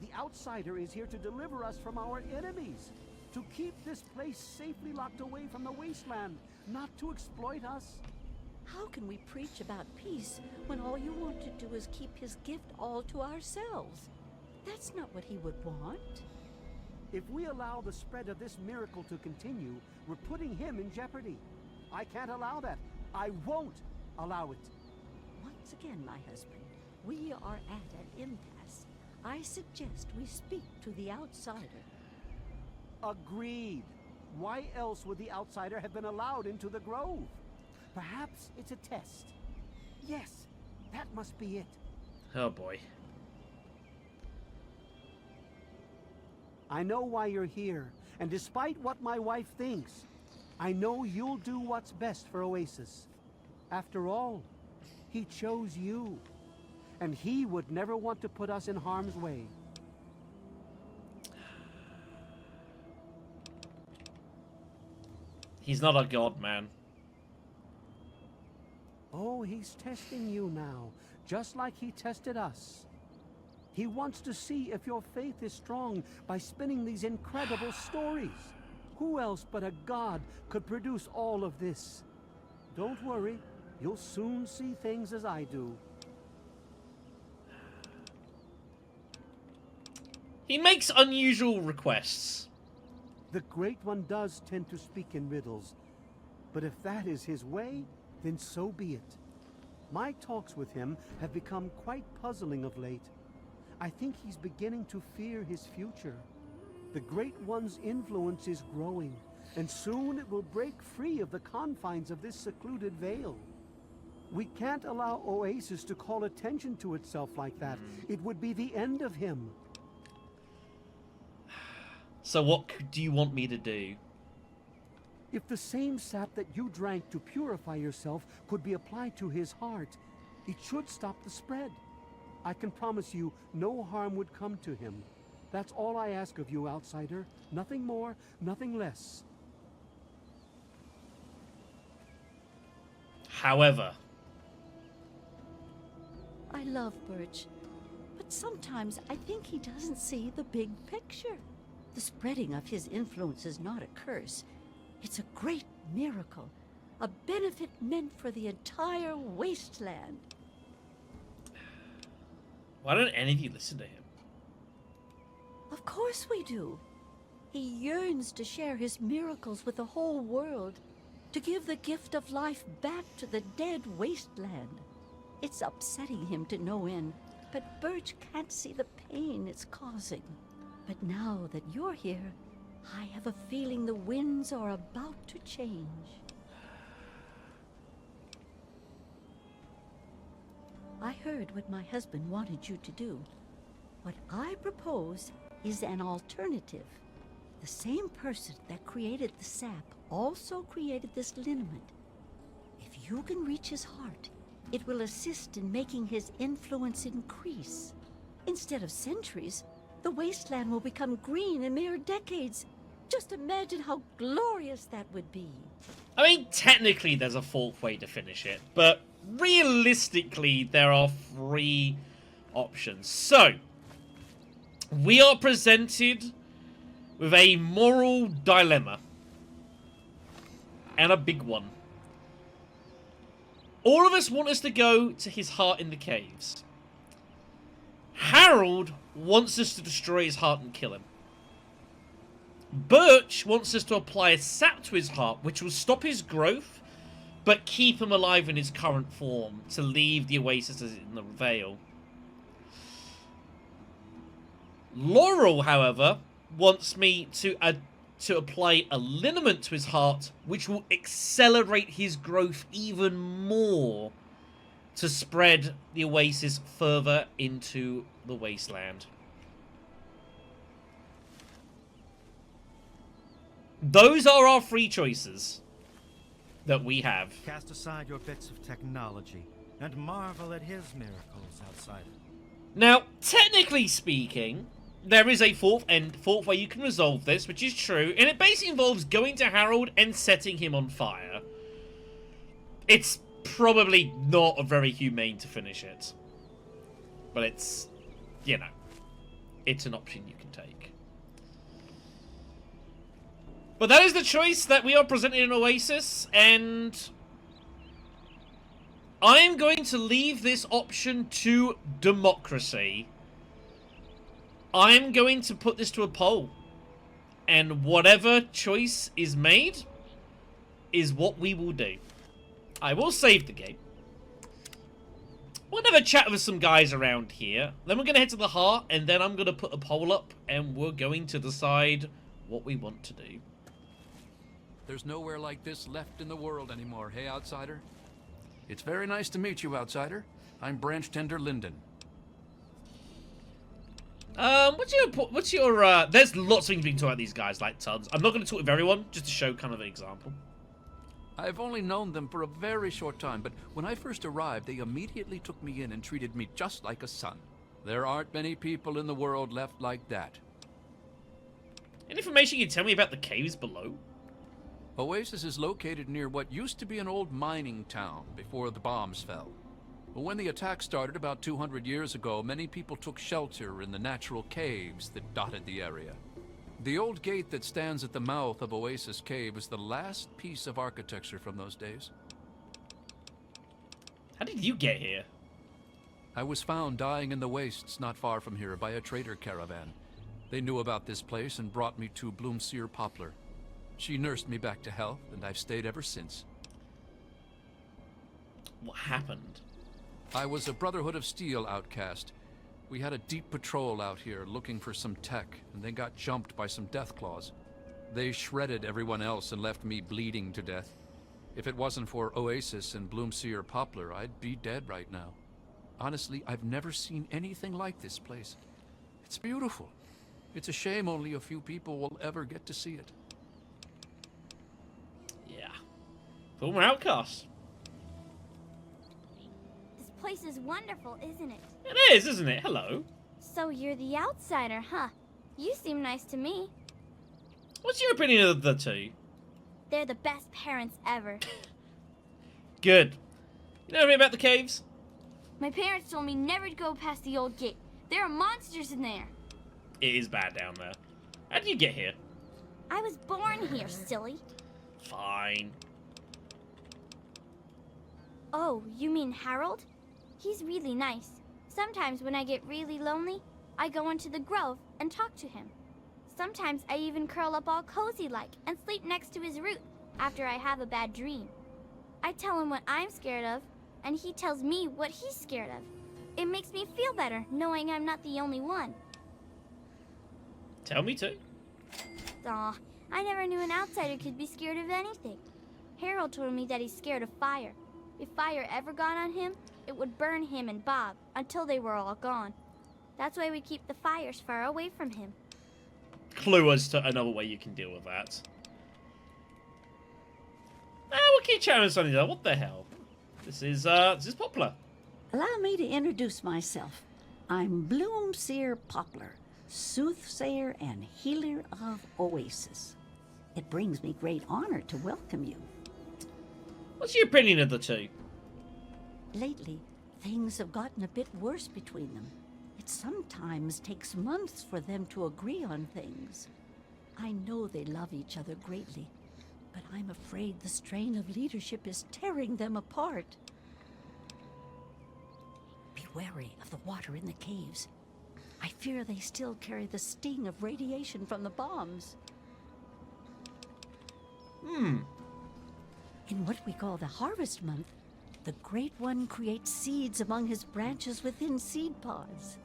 The outsider is here to deliver us from our enemies, to keep this place safely locked away from the wasteland, not to exploit us. How can we preach about peace when all you want to do is keep his gift all to ourselves? That's not what he would want. If we allow the spread of this miracle to continue, we're putting him in jeopardy. I can't allow that. I won't allow it. Once again, my husband, we are at an impasse. I suggest we speak to the outsider. Agreed. Why else would the outsider have been allowed into the grove? Perhaps it's a test. Yes, that must be it. Oh boy. I know why you're here, and despite what my wife thinks, I know you'll do what's best for Oasis. After all, he chose you, and he would never want to put us in harm's way. He's not a god, man. Oh, he's testing you now, just like he tested us. He wants to see if your faith is strong by spinning these incredible stories. Who else but a god could produce all of this? Don't worry, you'll soon see things as I do. He makes unusual requests. The Great One does tend to speak in riddles, but if that is his way, then so be it. My talks with him have become quite puzzling of late. I think he's beginning to fear his future. The Great One's influence is growing, and soon it will break free of the confines of this secluded vale. We can't allow Oasis to call attention to itself like that. It would be the end of him. So what do you want me to do? If the same sap that you drank to purify yourself could be applied to his heart, it should stop the spread. I can promise you no harm would come to him. That's all I ask of you, outsider. Nothing more, nothing less. However, I love Birch, but sometimes I think he doesn't see the big picture. The spreading of his influence is not a curse. It's a great miracle, a benefit meant for the entire wasteland. why don't any of you listen to him? Of course we do. He yearns to share his miracles with the whole world, to give the gift of life back to the dead wasteland. It's upsetting him to no end, but Birch can't see the pain it's causing. But now that you're here, I have a feeling the winds are about to change. I heard what my husband wanted you to do. What I propose is an alternative. The same person that created the sap also created this liniment. If you can reach his heart, it will assist in making his influence increase. Instead of centuries, the wasteland will become green in mere decades. Just imagine how glorious that would be. I mean, technically there's a fourth way to finish it, but realistically there are 3 options. So, we are presented with a moral dilemma. And a big one. All of us want us to go to his heart in the caves. Harold wants us to destroy his heart and kill him. Birch wants us to apply a sap to his heart, which will stop his growth, but keep him alive in his current form, to leave the oasis as in the Vale. Laurel, however, wants me to apply a liniment to his heart, which will accelerate his growth even more, to spread the oasis further into the wasteland. Those are our 3 choices that we have. Cast aside your bits of technology and marvel at his miracles, outsider. Now, technically speaking, there is a fourth way you can resolve this, which is true, and it basically involves going to Harold and setting him on fire. It's probably not very humane to finish it, but it's, you know, it's an option you can take. But that is the choice that we are presented in Oasis, and I am going to leave this option to democracy. I'm going to put this to a poll, and whatever choice is made is what we will do. I will save the game. We're going to have a chat with some guys around here. Then we're going to head to the heart, and then I'm going to put a poll up, and we're going to decide what we want to do. There's nowhere like this left in the world anymore, hey, outsider? It's very nice to meet you, outsider. I'm Branch Tender Linden. What's your, there's lots of things we can talk about these guys, like tons. I'm not going to talk with everyone, just to show kind of an example. I've only known them for a very short time, but when I first arrived, they immediately took me in and treated me just like a son. There aren't many people in the world left like that. Any information you can tell me about the caves below? Oasis is located near what used to be an old mining town before the bombs fell. But when the attack started about 200 years ago, many people took shelter in the natural caves that dotted the area. The old gate that stands at the mouth of Oasis Cave is the last piece of architecture from those days. How did you get here? I was found dying in the wastes not far from here by a trader caravan. They knew about this place and brought me to Bloomseer Poplar. She nursed me back to health, and I've stayed ever since. What happened? I was a Brotherhood of Steel outcast. We had a deep patrol out here looking for some tech, and they got jumped by some Deathclaws. They shredded everyone else and left me bleeding to death. If it wasn't for Oasis and Bloomseer Poplar, I'd be dead right now. Honestly, I've never seen anything like this place. It's beautiful. It's a shame only a few people will ever get to see it. Yeah. Former outcast. This place is wonderful, isn't it? It is, isn't it? Hello. So you're the outsider, huh? You seem nice to me. What's your opinion of the two? They're the best parents ever. Good. You know anything about the caves? My parents told me never to go past the old gate. There are monsters in there. It is bad down there. How did you get here? I was born here, silly. Fine. Oh, you mean Harold? He's really nice. Sometimes when I get really lonely, I go into the grove and talk to him. Sometimes I even curl up all cozy-like and sleep next to his root after I have a bad dream. I tell him what I'm scared of, and he tells me what he's scared of. It makes me feel better knowing I'm not the only one. Tell me too. Aw, I never knew an outsider could be scared of anything. Harold told me that he's scared of fire. If fire ever got on him, it would burn him and Bob until they were all gone. That's why we keep the fires far away from him. Clue us to another way you can deal with that. We'll keep chatting with Sunny though. What the hell? This is Poplar. Allow me to introduce myself. I'm Bloomseer Poplar, soothsayer and healer of Oasis. It brings me great honor to welcome you. What's your opinion of the two? Lately, things have gotten a bit worse between them. It sometimes takes months for them to agree on things. I know they love each other greatly, but I'm afraid the strain of leadership is tearing them apart. Be wary of the water in the caves. I fear they still carry the sting of radiation from the bombs. In what we call the Harvest Month, the Great One creates seeds among his branches within seed pods.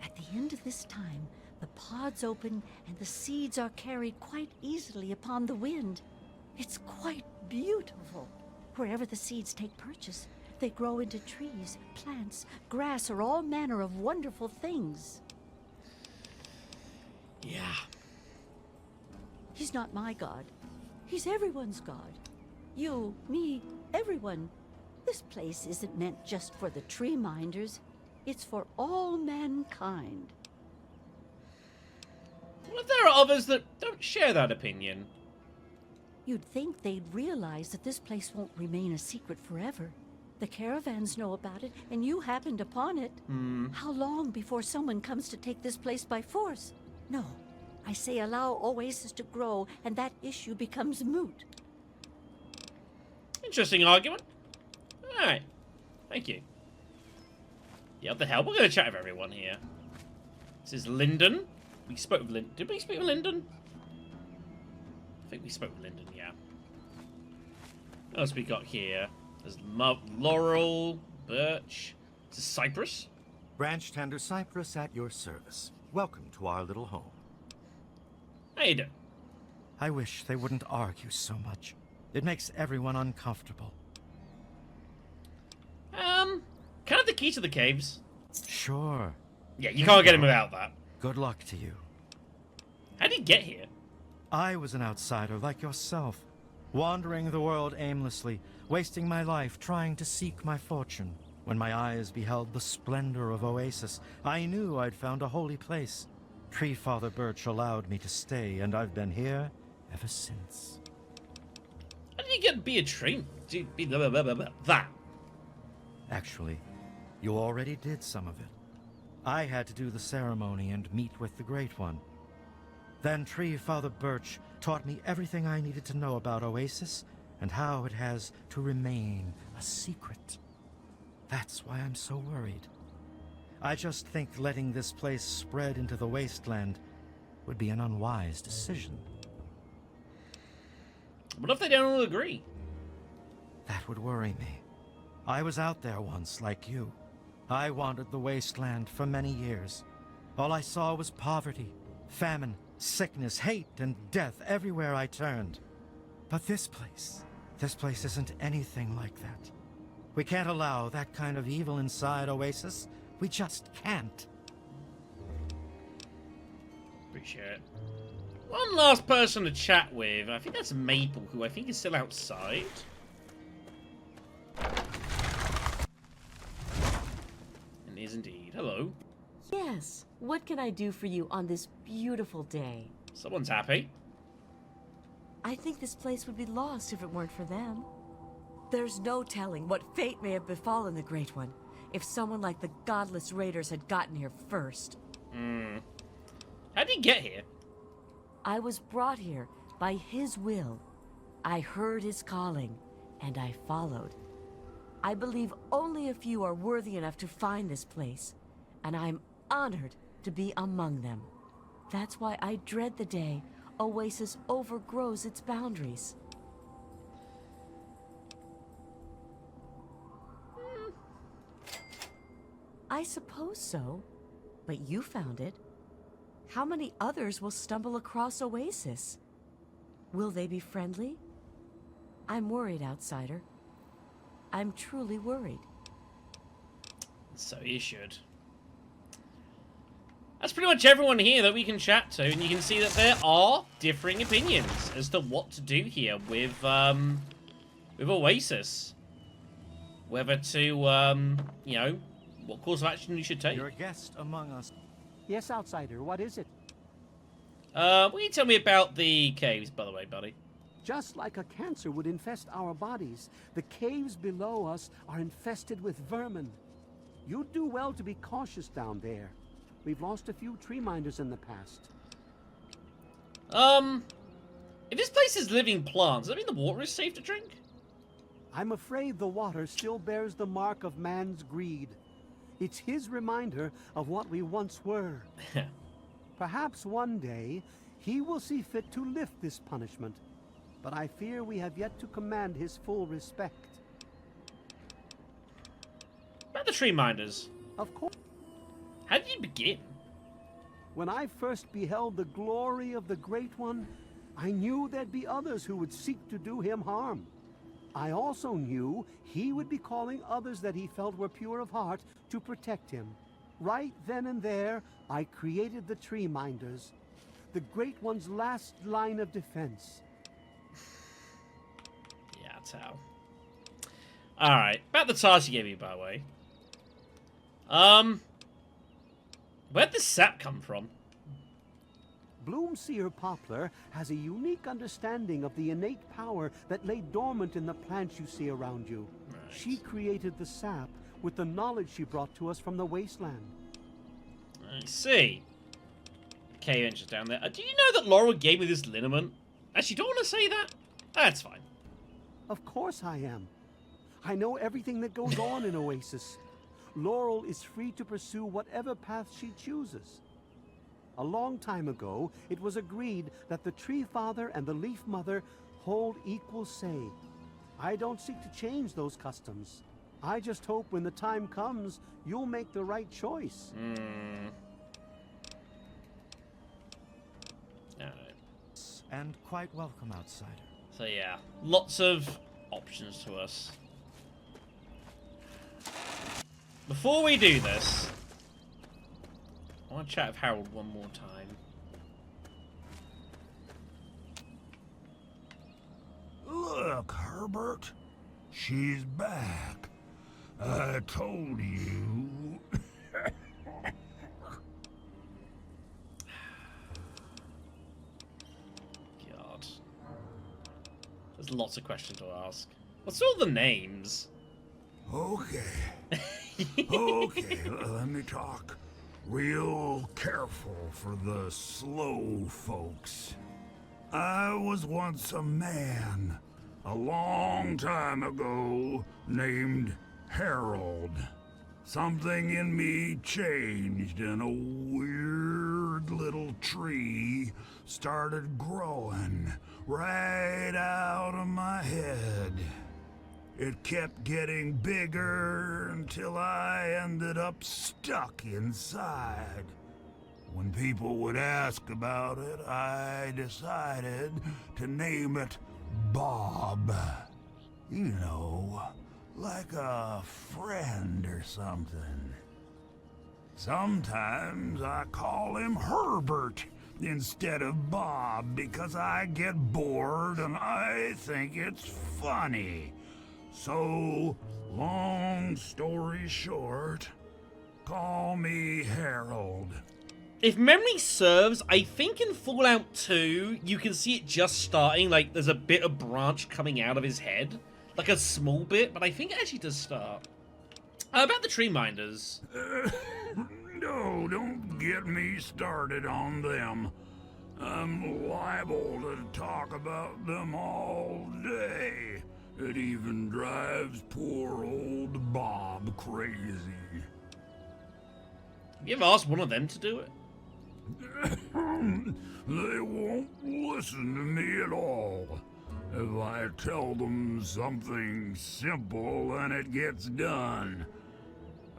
At the end of this time, the pods open and the seeds are carried quite easily upon the wind. It's quite beautiful. Wherever the seeds take purchase, they grow into trees, plants, grass, or all manner of wonderful things. Yeah. He's not my god. He's everyone's god. You, me, everyone. This place isn't meant just for the tree minders. It's for all mankind. What if there are others that don't share that opinion? You'd think they'd realize that this place won't remain a secret forever. The caravans know about it, and you happened upon it. How long before someone comes to take this place by force? No, I say allow Oasis to grow, and that issue becomes moot. Interesting argument. Alright. Thank you. Yeah, what the hell? We're going to chat with everyone here. This is Lyndon. We spoke with Lyndon. Did we speak with Lyndon? I think we spoke with Lyndon, yeah. What else we got here? There's Laurel, Birch. This is Cypress. Branch Tender Cypress at your service. Welcome to our little home. How you doing? I wish they wouldn't argue so much. It makes everyone uncomfortable. Kind of the key to the caves. Sure. Yeah, you can't get him without that. Good luck to you. How did he get here? I was an outsider like yourself, wandering the world aimlessly, wasting my life trying to seek my fortune. When my eyes beheld the splendor of Oasis, I knew I'd found a holy place. Tree Father Birch allowed me to stay, and I've been here ever since. How did he get to be a tree? That. Actually, you already did some of it. I had to do the ceremony and meet with the Great One. Then Tree Father Birch taught me everything I needed to know about Oasis and how it has to remain a secret. That's why I'm so worried. I just think letting this place spread into the wasteland would be an unwise decision. What if they don't all agree? That would worry me. I was out there once, like you. I wandered the wasteland for many years. All I saw was poverty, famine, sickness, hate, and death everywhere I turned. But this place, This place isn't anything like that. We can't allow that kind of evil inside Oasis. We just can't. Appreciate it. One last person to chat with. I think that's Maple, who I think is still outside. And is indeed. Hello. Yes. What can I do for you on this beautiful day? Someone's happy. I think this place would be lost if it weren't for them. There's no telling what fate may have befallen the Great One if someone like the godless raiders had gotten here first. How did he get here? I was brought here by his will. I heard his calling, and I followed. I believe only a few are worthy enough to find this place, and I'm honored to be among them. That's why I dread the day Oasis overgrows its boundaries. I suppose so, but you found it. How many others will stumble across Oasis? Will they be friendly? I'm worried, outsider. I'm truly worried. So you should. That's pretty much everyone here that we can chat to, and you can see that there are differing opinions as to what to do here with Oasis. Whether to, you know, what course of action you should take. You're a guest among us. Yes, outsider, what is it? Will you tell me about the caves, by the way, buddy? Just like a cancer would infest our bodies, the caves below us are infested with vermin. You'd do well to be cautious down there. We've lost a few tree minders in the past. If this place is living plants, does that mean the water is safe to drink? I'm afraid the water still bears the mark of man's greed. It's his reminder of what we once were. Perhaps one day, he will see fit to lift this punishment. But I fear we have yet to command his full respect. About the tree minders. Of course. How did you begin? When I first beheld the glory of the Great One, I knew there'd be others who would seek to do him harm. I also knew he would be calling others that he felt were pure of heart to protect him. Right then and there, I created the Tree Minders, the Great One's last line of defense. Yeah, that's how. Alright, about the task you gave me, by the way. Where'd the sap come from? Bloomseer Poplar has a unique understanding of the innate power that lay dormant in the plants you see around you. Right. She created the sap with the knowledge she brought to us from the wasteland. I see. Cave entrance down there. Do you know that Laurel gave me this liniment? Actually, don't want to say that? That's fine. Of course I am. I know everything that goes on in Oasis. Laurel is free to pursue whatever path she chooses. A long time ago, it was agreed that the Tree Father and the Leaf Mother hold equal say. I don't seek to change those customs. I just hope when the time comes, you'll make the right choice. Alright. And quite welcome, outsider. So yeah, lots of options to us. Before we do this, I want to chat with Harold one more time. Look, Herbert. She's back. I told you. God. There's lots of questions to ask. What's all the names? Okay. Okay, let me talk real careful for the slow folks. I was once a man, a long time ago, named Harold. Something in me changed and a weird little tree started growing right out of my head. It kept getting bigger until I ended up stuck inside. When people would ask about it, I decided to name it Bob. You know, like a friend or something. Sometimes I call him Herbert instead of Bob because I get bored and I think it's funny. So, long story short, call me Harold. If memory serves, I think in Fallout 2, you can see it just starting, like there's a bit of branch coming out of his head. Like a small bit, but I think it actually does start. About the tree minders. No, don't get me started on them. I'm liable to talk about them all day. It even drives poor old Bob crazy. You ever asked one of them to do it? They won't listen to me at all. If I tell them something simple, then it gets done.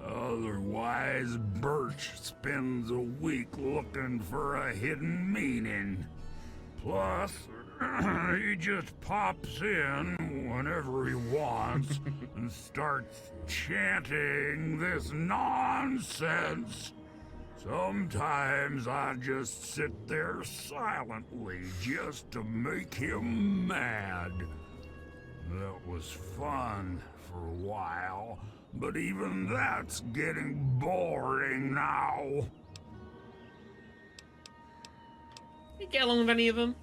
Otherwise, Birch spends a week looking for a hidden meaning. Plus, he just pops in whenever he wants and starts chanting this nonsense. Sometimes I just sit there silently just to make him mad. That was fun for a while, but even that's getting boring now. You get along with any of them?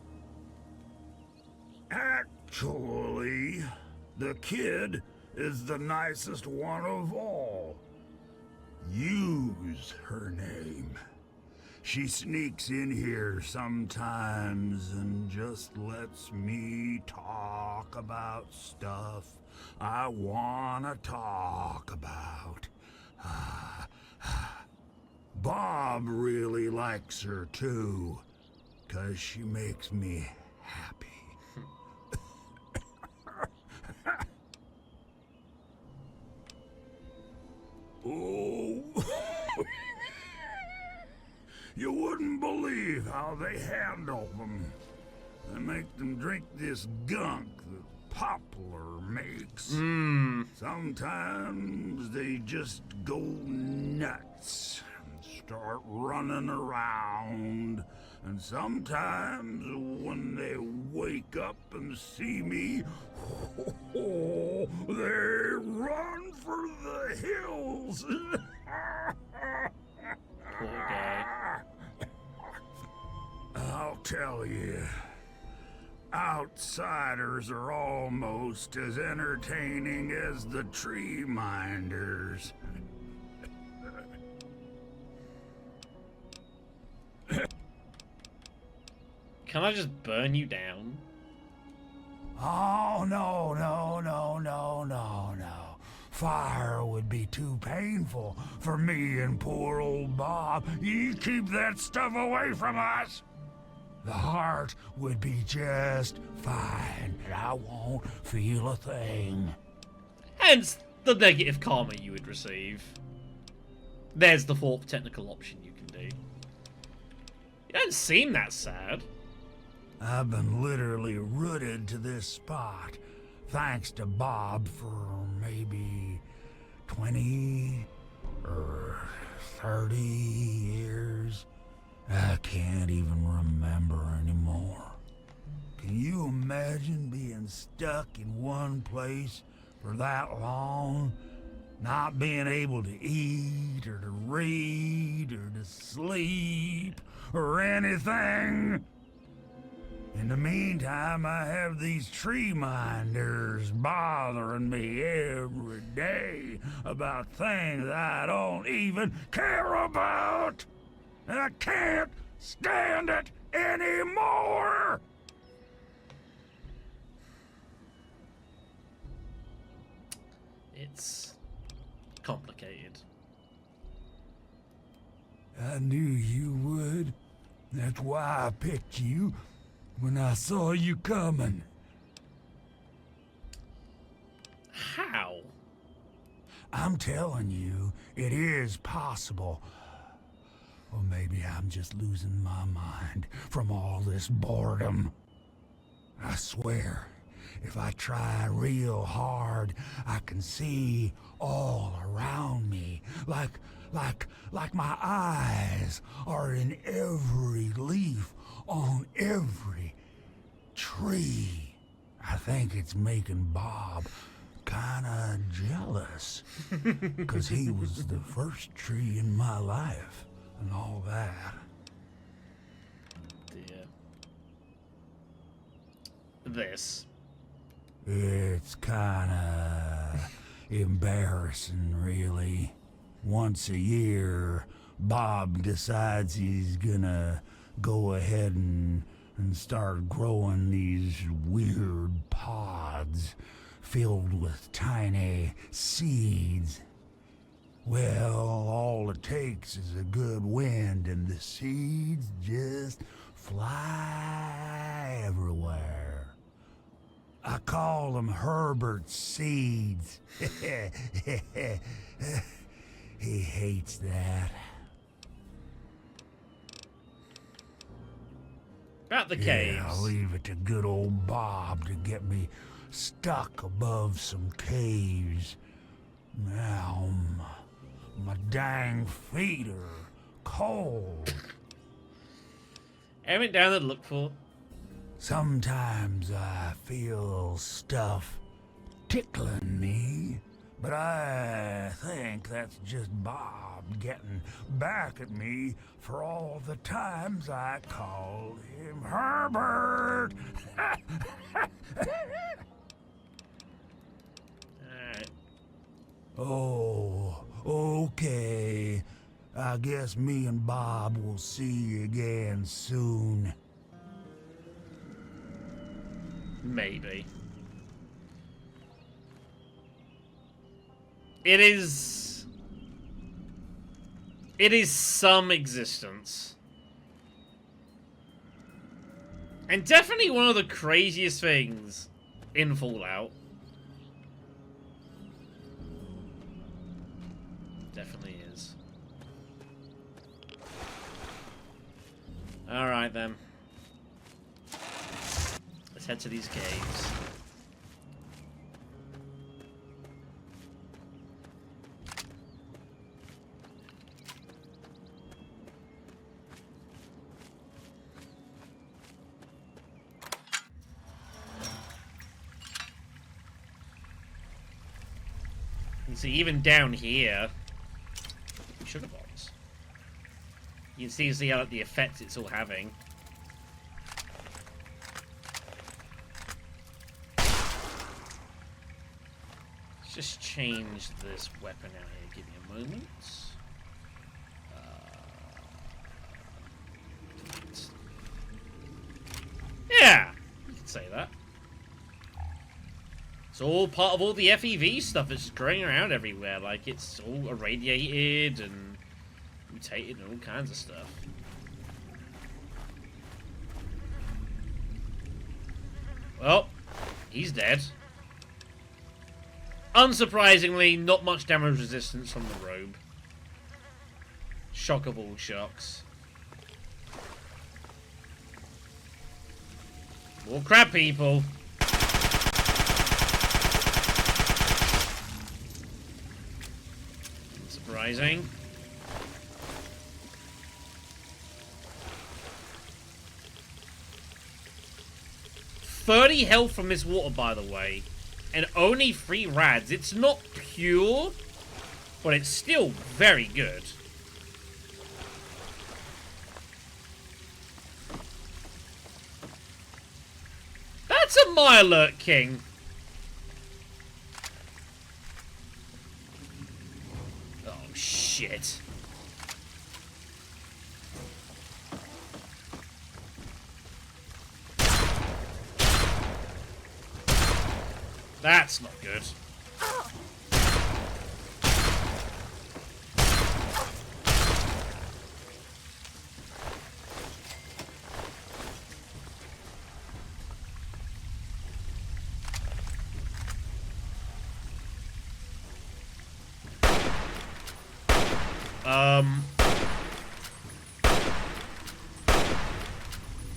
Actually, the kid is the nicest one of all. Use her name. She sneaks in here sometimes and just lets me talk about stuff I wanna talk about. Bob really likes her too, 'cause she makes me happy. Oh, you wouldn't believe how they handle them. They make them drink this gunk that Poplar makes. Sometimes they just go nuts and start running around. And sometimes when they wake up and see me, they run for the hills. Poor guy. I'll tell you, outsiders are almost as entertaining as the tree minders. Can I just burn you down? Oh, no. Fire would be too painful for me and poor old Bob. You keep that stuff away from us. The heart would be just fine, and I won't feel a thing. Hence the negative karma you would receive. There's the fourth technical option you can do. You don't seem that sad. I've been literally rooted to this spot, thanks to Bob, for maybe 20 or 30 years. I can't even remember anymore. Can you imagine being stuck in one place for that long? Not being able to eat, or to read, or to sleep, or anything? In the meantime, I have these tree minders bothering me every day about things I don't even care about. And I can't stand it anymore. It's complicated. I knew you would. That's why I picked you when I saw you coming. How? I'm telling you, it is possible. Or maybe I'm just losing my mind from all this boredom. I swear, If I try real hard, I can see all around me, like my eyes are in every leaf on every tree. I think it's making Bob kinda jealous, 'cause he was the first tree in my life and all that. Dear. This. It's kinda embarrassing, really. Once a year, Bob decides he's gonna go ahead and start growing these weird pods filled with tiny seeds. Well, all it takes is a good wind and the seeds just fly everywhere. I call them Herbert's seeds. He hates that. About the Yeah, caves. I'll leave it to good old Bob to get me stuck above some caves. Now, my dang feet are cold. Anything down there to look for? Sometimes I feel stuff tickling me, but I think that's just Bob getting back at me for all the times I called him Herbert. Alright. Oh, okay. I guess me and Bob will see you again soon. Maybe. It is some existence. And definitely one of the craziest things in Fallout. Definitely is. Alright then. Let's head to these caves. You see, even down here, sugar bombs. You can see how the effects it's all having. Let's just change this weapon out here. Give me a moment. Yeah, you can say that. It's all part of all the FEV stuff that's just growing around everywhere. Like, it's all irradiated and mutated and all kinds of stuff. Well, he's dead. Unsurprisingly, not much damage resistance from the robe. Shock of all shocks. More crab people. Surprising. $30 health from this water, by the way, and only 3 rads. It's not pure, but it's still very good. That's a Mirelurk King. Oh, shit. That's not good.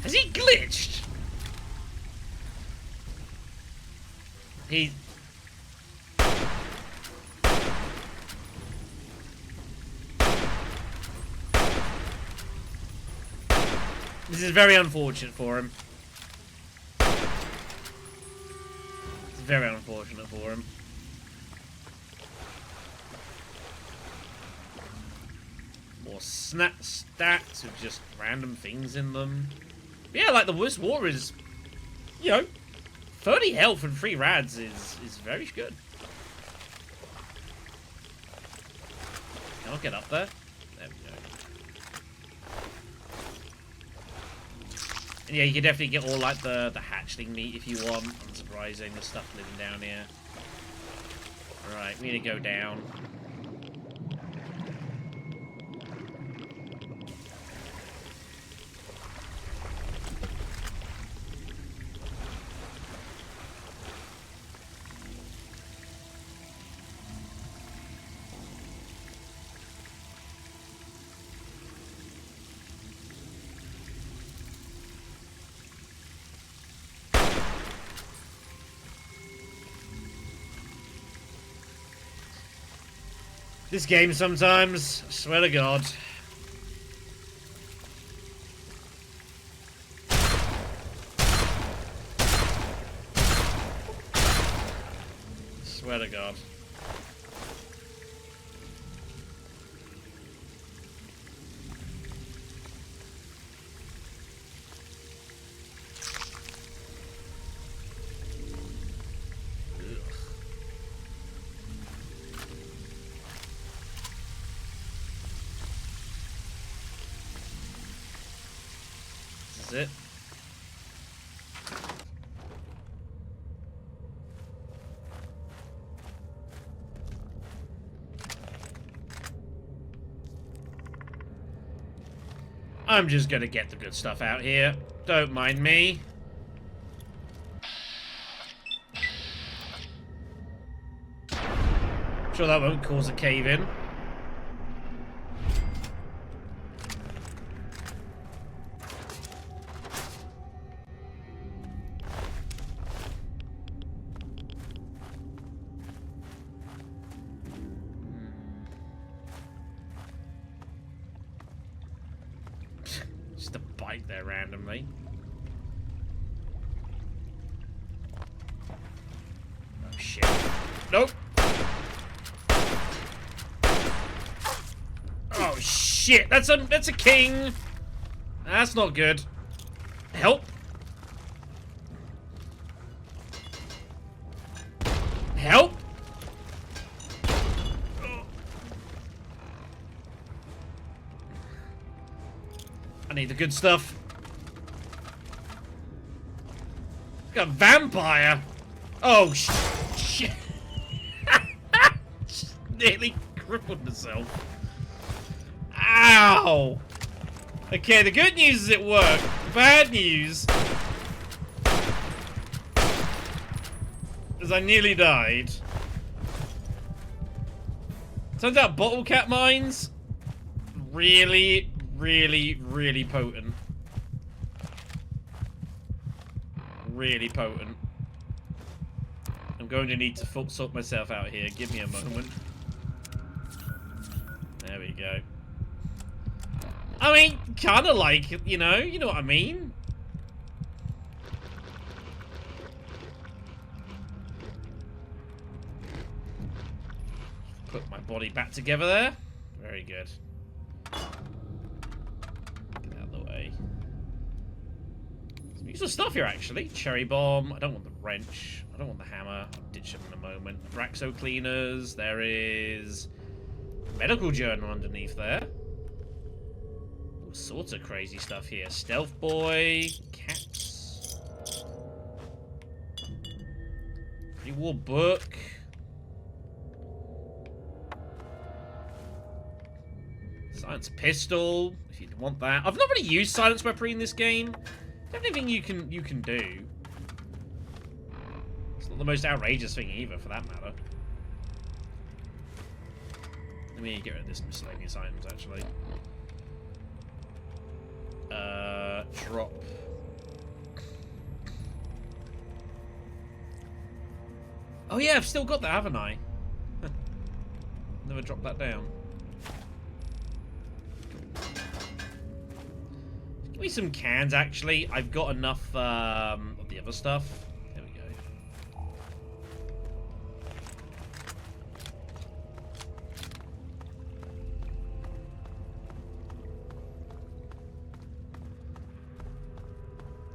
Has he glitched? He... This is very unfortunate for him. It's very unfortunate for him. More stats with just random things in them. But yeah, like the worst war is, you know, 30 health and 3 rads is very good. Can I get up there? There we go. And yeah, you can definitely get all like the hatchling meat if you want. Unsurprising, there's stuff living down here. Alright, we need to go down. This game sometimes, I swear to God. Swear to God. This is it. I'm just gonna get the good stuff out here. Don't mind me. Sure that won't cause a cave-in. Just a bite there randomly. Oh shit. Nope. Oh shit, that's a king. That's not good. Help. Help. I need the good stuff. Got a vampire. Oh shit. Just nearly crippled myself. Ow! Okay, the good news is it worked. The bad news is I nearly died. Turns out bottle cap mines really, really potent. Really potent. I'm going to need to sort myself out here. Give me a moment. There we go. I mean, kind of like, you know what I mean? Put my body back together there. Very good. Get out of the way. Some useful stuff here, actually. Cherry bomb. I don't want the wrench. I don't want the hammer. I'll ditch them in a moment. Braxo cleaners. There is medical journal underneath there. All sorts of crazy stuff here. Stealth boy. Cats. Pre-war book. Science pistol, if you want that. I've not really used silence weaponry in this game. Anything you can do. It's not the most outrageous thing either, for that matter. Let me get rid of this miscellaneous items, actually. Drop. Oh yeah, I've still got that, haven't I? Never dropped that down. Give me some cans, actually. I've got enough of the other stuff. There we go.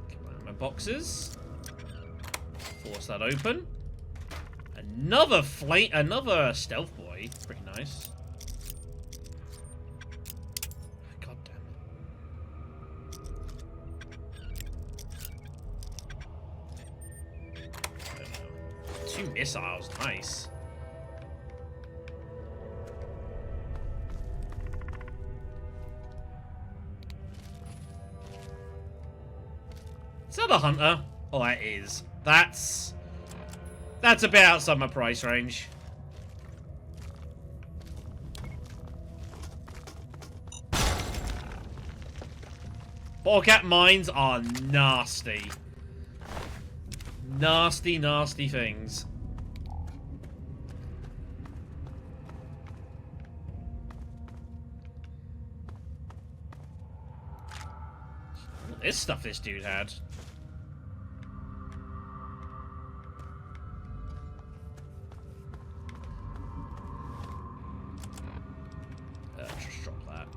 Come on, my boxes. Force that open. Another stealth boy. Pretty nice. God damn it. 2 missiles, nice. Is that a hunter? Oh, that is. That's a bit outside my price range. Ballcat mines are nasty. Nasty, nasty things. What is stuff this dude had? Just drop that.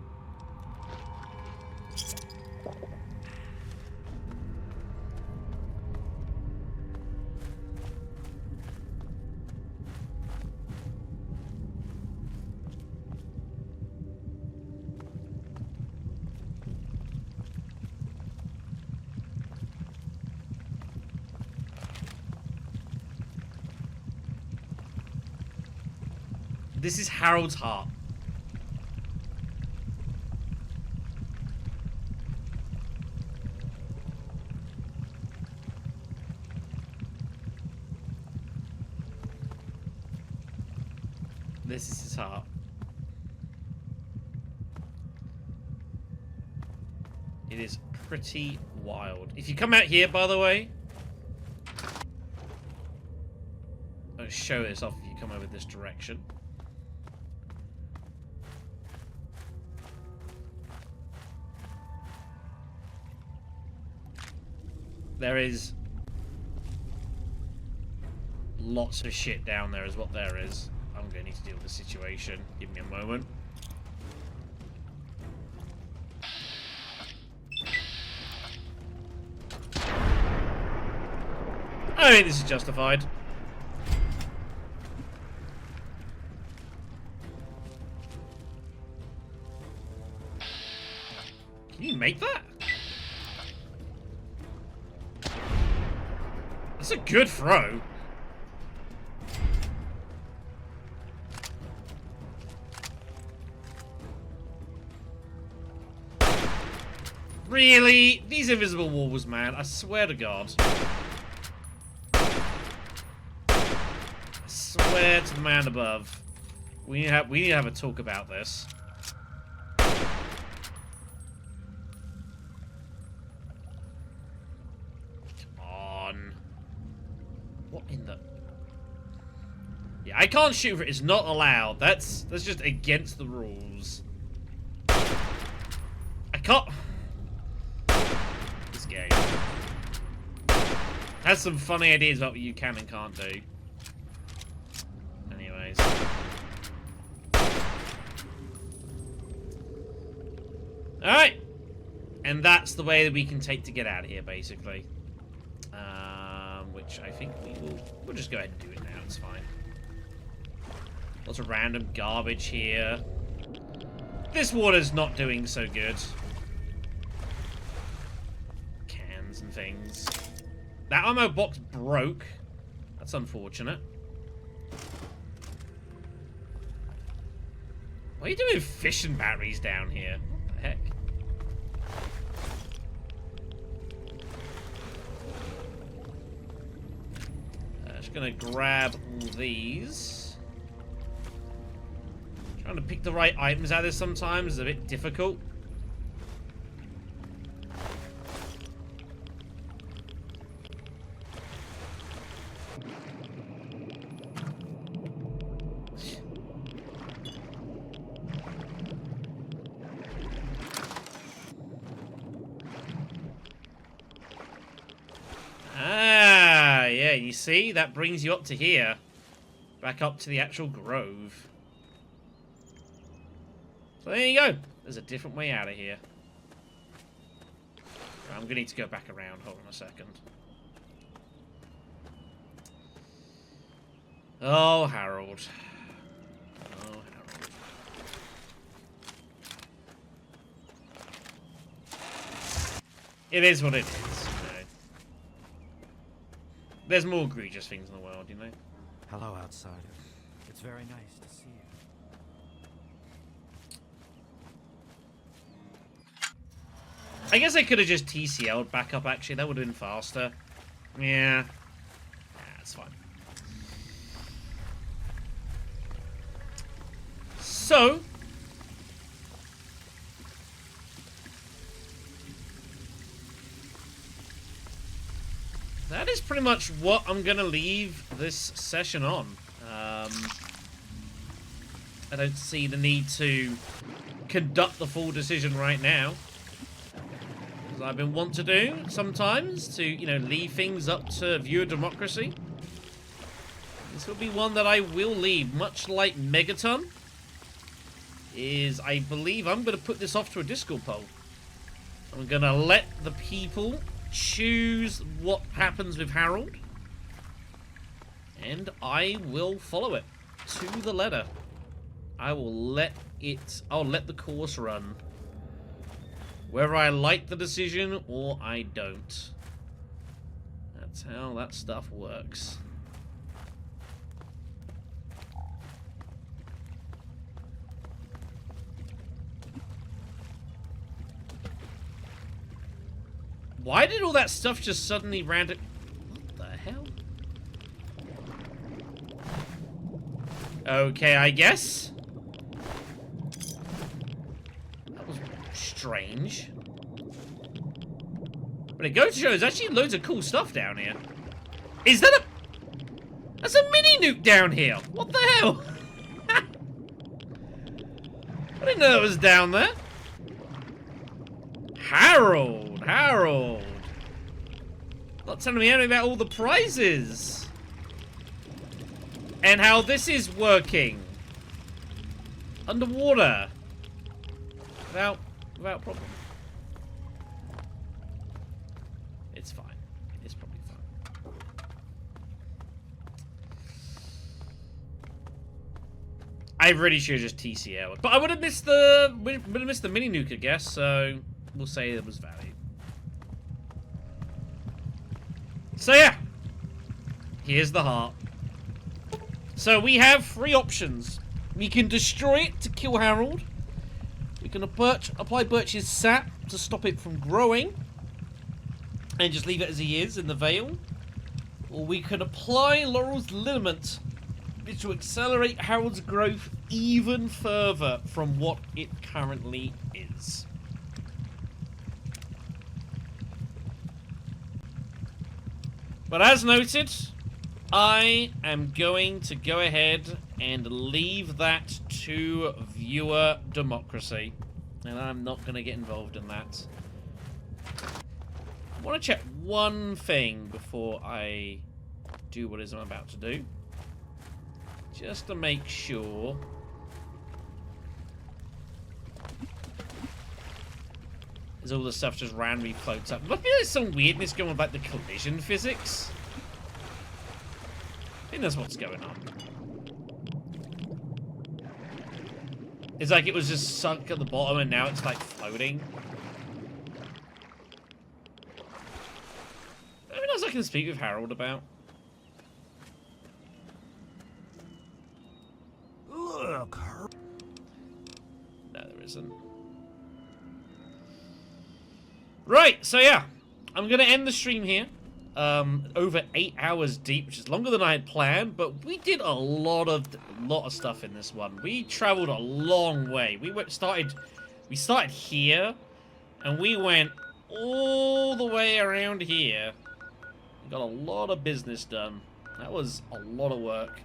This is Harold's heart. This is his heart. It is pretty wild. If you come out here, by the way, I'll show this off if you come over this direction. There is lots of shit down there is what there is. I'm going to need to deal with the situation. Give me a moment. I think this is justified. Can you make that? That's a good throw. Really? These invisible walls, man. I swear to God. I swear to the man above. We need to have a talk about this. What in the... Yeah, I can't shoot for it. It's not allowed. That's just against the rules. I can't... This game has some funny ideas about what you can and can't do. Anyways. Alright. And that's the way that we can take to get out of here, basically. Which I think we'll just go ahead and do it now, it's fine. Lots of random garbage here. This water's not doing so good. Cans and things. That ammo box broke. That's unfortunate. What are you doing with fishing batteries down here? What the heck? Gonna grab all these. Trying to pick the right items out of this sometimes is a bit difficult. And you see, that brings you up to here. Back up to the actual grove. So there you go. There's a different way out of here. I'm going to need to go back around. Hold on a second. Oh, Harold. Oh, Harold. It is what it is, you know. There's more egregious things in the world, you know. Hello, outsider. It's very nice to see you. I guess I could have just TCL'd back up, actually. That would have been faster. Yeah. That's fine. So... that is pretty much what I'm going to leave this session on. I don't see the need to conduct the full decision right now. As I've been wont to do sometimes, to, you know, leave things up to viewer democracy. This will be one that I will leave, much like Megaton. I believe I'm going to put this off to a Discord poll. I'm going to let the people choose what happens with Harold. And I will follow it to the letter. I'll let the course run. Whether I like the decision or I don't. That's how that stuff works. Why did all that stuff just suddenly random... what the hell? Okay, I guess. That was strange. But it goes to show there's actually loads of cool stuff down here. Is that a... that's a mini nuke down here. What the hell? I didn't know it was down there. Harold. Not telling me anything about all the prizes. And how this is working. Underwater. Without problem. It's fine. It's probably fine. I really should have just TCL. But I would have missed the mini nuke, I guess, so we'll say it was valid. So yeah, here's the heart. So we have 3 options. We can destroy it to kill Harold. We can apply Birch's sap to stop it from growing. And just leave it as he is in the Vale. Or we can apply Laurel's liniment, which will accelerate Harold's growth even further from what it currently is. But as noted, I am going to go ahead and leave that to viewer democracy. And I'm not going to get involved in that. I want to check one thing before I do what it is I'm about to do. Just to make sure. As all the stuff just randomly floats up. Must be there's some weirdness going on about the collision physics. I think that's what's going on. It's like it was just sunk at the bottom and now it's like floating. Anything else I can speak with Harold about? Look. No, there isn't. Right, so yeah. I'm going to end the stream here. Over 8 hours deep, which is longer than I had planned, but we did a lot of stuff in this one. We traveled a long way. We started here, and we went all the way around here. We got a lot of business done. That was a lot of work.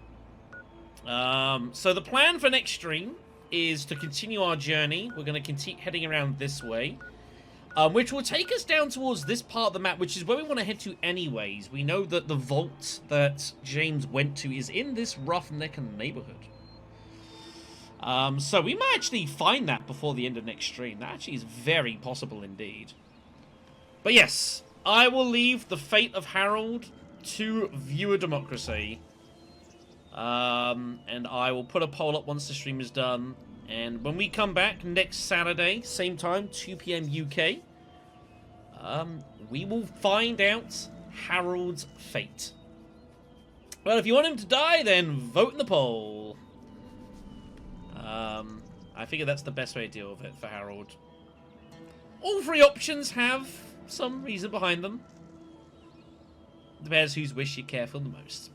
So the plan for next stream is to continue our journey. We're going to continue heading around this way. which will take us down towards this part of the map, which is where we want to head to anyways. We know that the vault that James went to is in this Roughneck neighborhood. So we might actually find that before the end of next stream. That actually is very possible indeed. But yes, I will leave the fate of Harold to viewer democracy. And I will put a poll up once the stream is done. And when we come back next Saturday, same time, 2 PM UK, we will find out Harold's fate. Well, if you want him to die, then vote in the poll. I figure that's the best way to deal with it for Harold. All three options have some reason behind them. Depends whose wish you care for the most.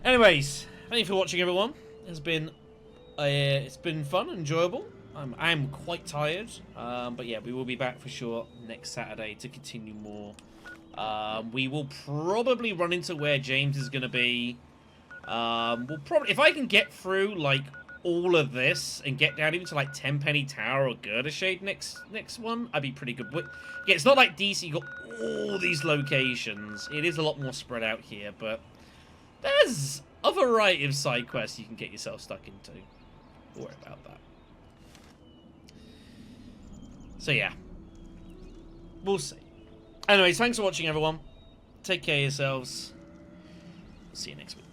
Anyways, thank you for watching, everyone. It's been fun and enjoyable. I'm quite tired, but yeah, we will be back for sure next Saturday to continue more. We will probably run into where James is going to be. We'll probably, if I can get through like all of this and get down even to like Tenpenny Tower or Girdershade next one, I'd be pretty good. But yeah, it's not like DC, you got all these locations. It is a lot more spread out here, but there's a variety of side quests you can get yourself stuck into. Don't worry about that. So yeah, we'll see. Anyways, thanks for watching, everyone. Take care of yourselves. See you next week.